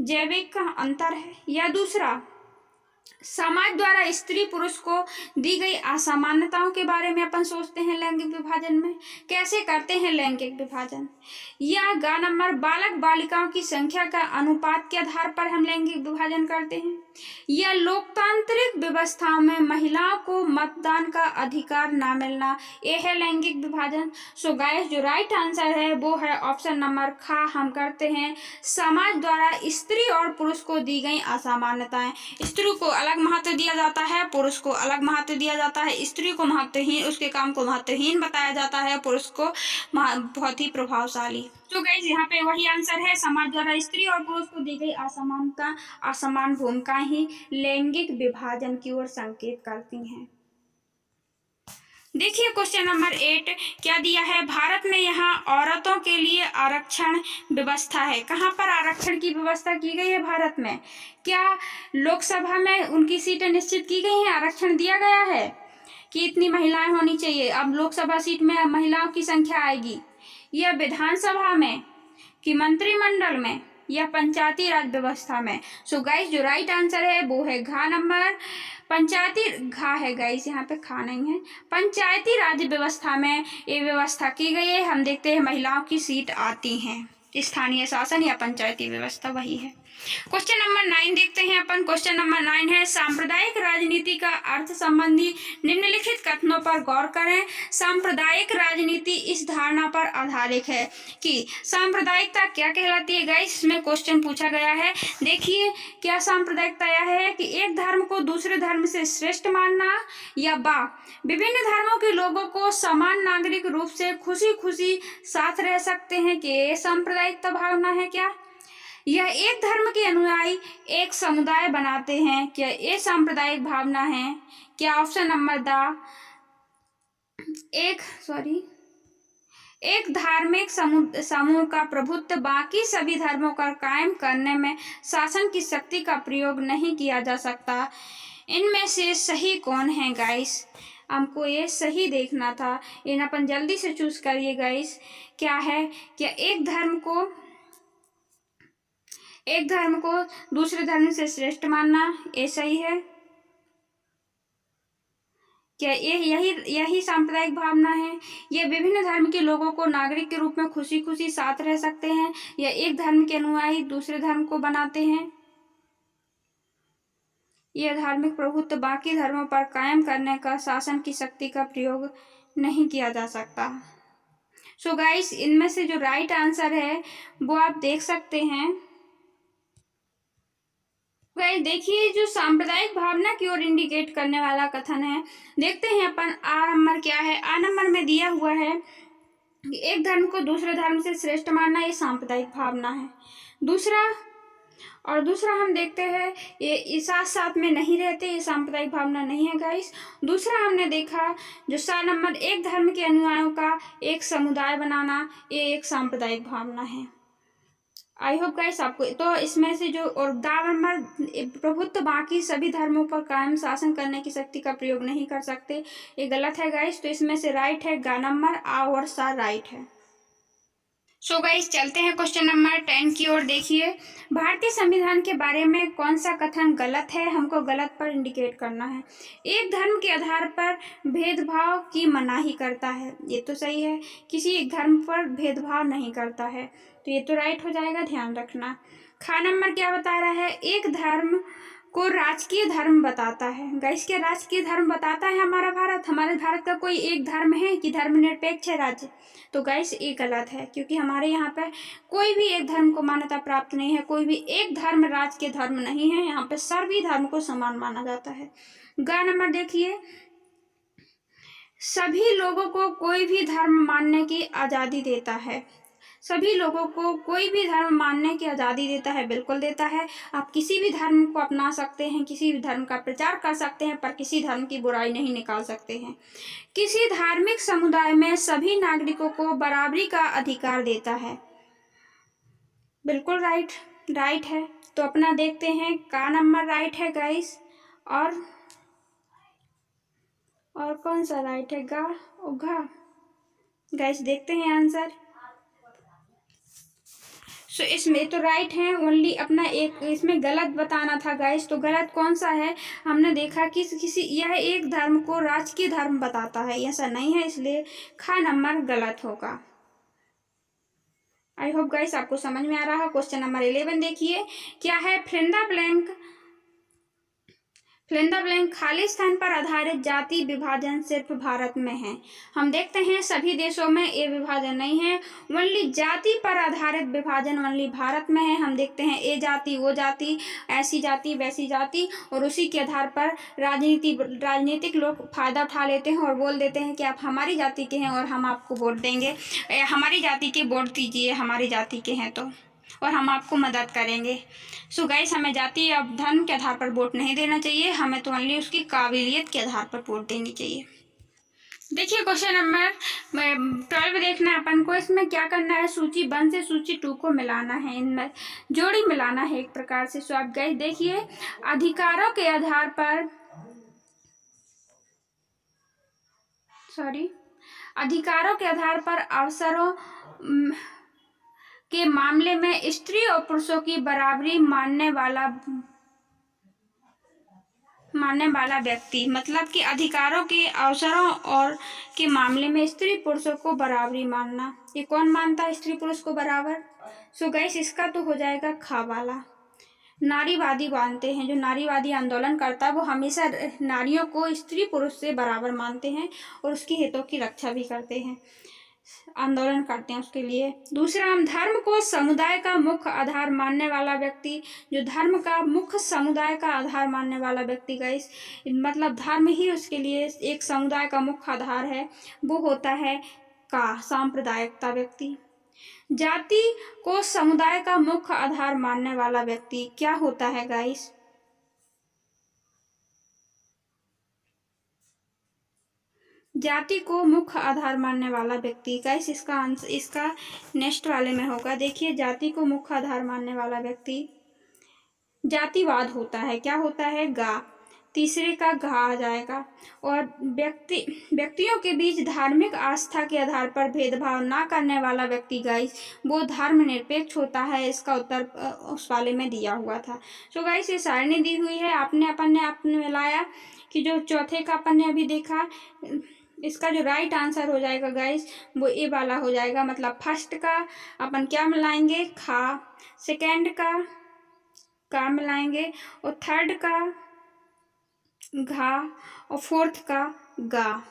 जैविक का अंतर है। या दूसरा, समाज द्वारा स्त्री पुरुष को दी गई असमानताओं के बारे में अपन सोचते हैं लैंगिक विभाजन में, कैसे करते हैं लैंगिक विभाजन। या ग नंबर, बालक बालिकाओं की संख्या का अनुपात के आधार पर हम लैंगिक विभाजन करते हैं। या लोकतांत्रिक व्यवस्थाओं में महिलाओं को मतदान का अधिकार ना मिलना, ये है लैंगिक विभाजन। सो गाइस, जो राइट आंसर है वो है ऑप्शन नंबर ख, हम करते हैं समाज द्वारा स्त्री और पुरुष को दी गई असमानताएं। स्त्री को अलग महत्व दिया जाता है, पुरुष को अलग महत्व दिया जाता है। स्त्री को महत्वहीन, उसके काम को महत्वहीन बताया जाता है, पुरुष को बहुत ही प्रभावशाली। तो गाइस, यहाँ पे वही आंसर है, समाज द्वारा स्त्री और पुरुष को दी गई असमानता, असमान भूमिका ही लैंगिक विभाजन की ओर संकेत करती हैं। देखिए क्वेश्चन नंबर 8 क्या दिया है, भारत में यहाँ औरतों के लिए आरक्षण व्यवस्था है। कहाँ पर आरक्षण की व्यवस्था की गई है भारत में, क्या लोकसभा में उनकी सीटें निश्चित की गई हैं, आरक्षण दिया गया है कि इतनी महिलाएं होनी चाहिए, अब लोकसभा सीट में महिलाओं की संख्या आएगी, या विधानसभा में कि मंत्रिमंडल में, या पंचायती राज व्यवस्था में। सो गाइस, जो राइट आंसर है वो है घ नंबर, पंचायती घा है गाइस, यहाँ पे खा नहीं है, पंचायती राज व्यवस्था में ये व्यवस्था की गई है। हम देखते हैं महिलाओं की सीट आती हैं, स्थानीय शासन या पंचायती व्यवस्था वही है। क्वेश्चन नंबर 9 देखते हैं अपन। क्वेश्चन नंबर 9 है, सांप्रदायिक राजनीति का अर्थ संबंधी निम्नलिखित कथनों पर गौर करें। सांप्रदायिक राजनीति इस धारणा पर आधारित है कि सांप्रदायिकता क्या कहलाती है। गाइस, इसमें क्वेश्चन पूछा गया है, देखिए क्या सांप्रदायिकता यह है कि एक धर्म को दूसरे धर्म से श्रेष्ठ मानना, या बा विभिन्न धर्मों के लोगों को समान नागरिक रूप से खुशी खुशी साथ रह सकते हैं, कि ये सांप्रदायिकता भावना है क्या। यह एक धर्म के अनुयायी एक समुदाय बनाते हैं, क्या ये सांप्रदायिक भावना है क्या। ऑप्शन नंबर द एक धार्मिक समूह का प्रभुत्व बाकी सभी धर्मों का कायम करने में शासन की शक्ति का प्रयोग नहीं किया जा सकता। इनमें से सही कौन है गाइस, हमको ये सही देखना था, इन अपन जल्दी से चूज करिए गाइस। क्या है, क्या एक धर्म को दूसरे धर्म से श्रेष्ठ मानना, ये सही है क्या, यही सांप्रदायिक भावना है। ये विभिन्न धर्म के लोगों को नागरिक के रूप में खुशी खुशी साथ रह सकते हैं, या एक धर्म के अनुयायी दूसरे धर्म को बनाते हैं। यह धार्मिक प्रभुत्व बाकी धर्मों पर कायम करने का शासन की शक्ति का प्रयोग नहीं किया जा सकता। सो गाइस, इनमें से जो राइट आंसर है वो आप देख सकते हैं। गाइस देखिए, जो सांप्रदायिक भावना की ओर इंडिकेट करने वाला कथन है, देखते हैं अपन। आ नंबर क्या है, आ नंबर में दिया हुआ है कि एक धर्म को दूसरे धर्म से श्रेष्ठ मानना, ये सांप्रदायिक भावना है। दूसरा हम देखते हैं ये साथ साथ में नहीं रहते, ये सांप्रदायिक भावना नहीं है गाइस। दूसरा हमने देखा जो सा नंबर, एक धर्म के अनुयायियों का एक समुदाय बनाना, ये एक सांप्रदायिक भावना है। आई होप गाइस आपको, तो इसमें से जो और दावा नंबर, प्रभुत्व बाकी सभी धर्मों पर कायम शासन करने की शक्ति का प्रयोग नहीं कर सकते, ये गलत है गाइस। तो इसमें से राइट है गा नंबर, आ और सा राइट है। सो गाइस, चलते हैं क्वेश्चन नंबर 10 की ओर। देखिए, भारतीय संविधान के बारे में कौन सा कथन गलत है, हमको गलत पर इंडिकेट करना है। एक धर्म के आधार पर भेदभाव की मनाही करता है, ये तो सही है, किसी एक धर्म पर भेदभाव नहीं करता है, तो ये तो राइट हो जाएगा, ध्यान रखना। खा नंबर क्या बता रहा है, एक धर्म को राजकीय धर्म बताता है। गाइस क्या राजकीय धर्म बताता है हमारा भारत? हमारे भारत का कोई एक धर्म है कि धर्मनिरपेक्ष है राज्य? तो गाइस ये गलत है, क्योंकि हमारे यहाँ पे कोई भी एक धर्म को मान्यता प्राप्त नहीं है, कोई भी एक धर्म राजकीय धर्म नहीं है, यहाँ पे सभी धर्म को समान माना जाता है। ग नंबर देखिए, सभी लोगों को कोई भी धर्म मानने की आज़ादी देता है। सभी लोगों को कोई भी धर्म मानने की आज़ादी देता है, बिल्कुल देता है। आप किसी भी धर्म को अपना सकते हैं, किसी भी धर्म का प्रचार कर सकते हैं, पर किसी धर्म की बुराई नहीं निकाल सकते हैं। किसी धार्मिक समुदाय में सभी नागरिकों को बराबरी का अधिकार देता है, बिल्कुल राइट है। तो अपना देखते हैं का नंबर राइट है गाइस, और कौन सा राइट है? गा और घा। गाइस देखते हैं आंसर। सो इसमें तो राइट है, ओनली अपना एक इसमें गलत बताना था गाइस। तो गलत कौन सा है? हमने देखा कि यह एक धर्म को राजकीय धर्म बताता है, ऐसा नहीं है, इसलिए खा नंबर गलत होगा। आई होप गाइस आपको समझ में आ रहा है। क्वेश्चन नंबर 11 देखिए, क्या है? Fill in the blank Khalistan पर आधारित जाति विभाजन सिर्फ भारत में है। हम देखते हैं सभी देशों में ये विभाजन नहीं है, ओनली जाति पर आधारित विभाजन ओनली भारत में है। हम देखते हैं ये जाति वो जाति, ऐसी जाति वैसी जाति, और उसी के आधार पर राजनीतिक लोग फायदा उठा लेते हैं और बोल देते हैं कि आप हमारी जाति के हैं और हम आपको वोट देंगे, हमारी जाति के वोट दीजिए, हमारी जाति के हैं तो, और हम आपको मदद करेंगे। सो गाइस हमें जाति या धर्म के आधार पर वोट नहीं देना चाहिए, हमें तो ओनली उसकी काबिलियत के आधार पर वोट देनी चाहिए। देखिए क्वेश्चन नंबर 12 देखना है अपन को। इसमें क्या करना है? सूची 1 से सूची 2 को मिलाना है, इनमें जोड़ी मिलाना है एक प्रकार से। सो आप गाइस देखिए, अधिकारों के आधार पर अवसरों के मामले में स्त्री और पुरुषों की बराबरी मानने वाला व्यक्ति, मतलब कि अधिकारों के अवसरों और के मामले में स्त्री पुरुषों को बराबरी मानना। ये कौन मानता है स्त्री पुरुष को बराबर? सो गाइस इसका तो हो जाएगा खा वाला। नारीवादी मानते हैं, जो नारीवादी आंदोलन करता है वो हमेशा नारियों को स्त्री पुरुष से बराबर मानते हैं और उसकी हितों की रक्षा भी करते हैं, आंदोलन करते हैं उसके लिए। दूसरा, हम धर्म को समुदाय का मुख्य आधार मानने वाला व्यक्ति, जो धर्म का मुख्य समुदाय का आधार मानने वाला व्यक्ति गाइस, मतलब धर्म ही उसके लिए एक समुदाय का मुख्य आधार है, वो होता है का सांप्रदायिकता व्यक्ति। जाति को समुदाय का मुख्य आधार मानने वाला व्यक्ति क्या होता है गाइस? जाति को मुख्य आधार मानने वाला व्यक्ति। गाइस इसका आंसर इसका नेक्स्ट वाले में होगा। देखिए, जाति को मुख्य आधार मानने वाला व्यक्ति जातिवाद होता है। क्या होता है? गा। तीसरे का घा आ जाएगा। और व्यक्तियों के बीच धार्मिक आस्था के आधार पर भेदभाव ना करने वाला व्यक्ति गाइस, वो धर्मनिरपेक्ष होता है। इसका उत्तर उस वाले में दिया हुआ था। सो गाइस ये सारणी दी हुई है, आपने मिलाया कि जो चौथे का अपन ने अभी देखा, इसका जो राइट आंसर हो जाएगा गाइस वो ए वाला हो जाएगा। मतलब फर्स्ट का अपन क्या मिलाएंगे? खा। सेकेंड का मिलाएंगे, और थर्ड का घा, और फोर्थ का गा।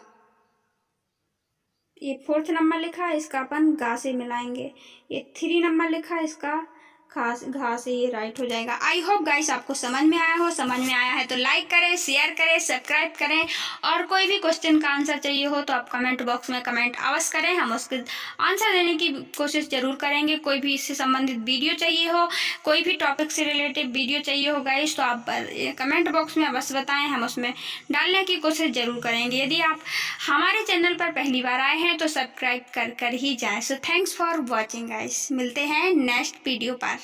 ये 4th नंबर लिखा है, इसका अपन गा से मिलाएंगे। ये 3 नंबर लिखा है, इसका घा से ये राइट हो जाएगा। आई होप गाइस आपको समझ में आया हो। समझ में आया है तो लाइक करें, शेयर करें, सब्सक्राइब करें, और कोई भी क्वेश्चन का आंसर चाहिए हो तो आप कमेंट बॉक्स में कमेंट अवश्य करें, हम उसके आंसर देने की कोशिश जरूर करेंगे। कोई भी इससे संबंधित वीडियो चाहिए हो, कोई भी टॉपिक से रिलेटेड वीडियो चाहिए हो गाइस, तो आप कमेंट बॉक्स में अवश्य बताएं, हम उसमें डालने की कोशिश जरूर करेंगे। यदि आप हमारे चैनल पर पहली बार आए हैं तो सब्सक्राइब कर ही जाएं। So thanks for watching guys, मिलते हैं नेक्स्ट वीडियो पर।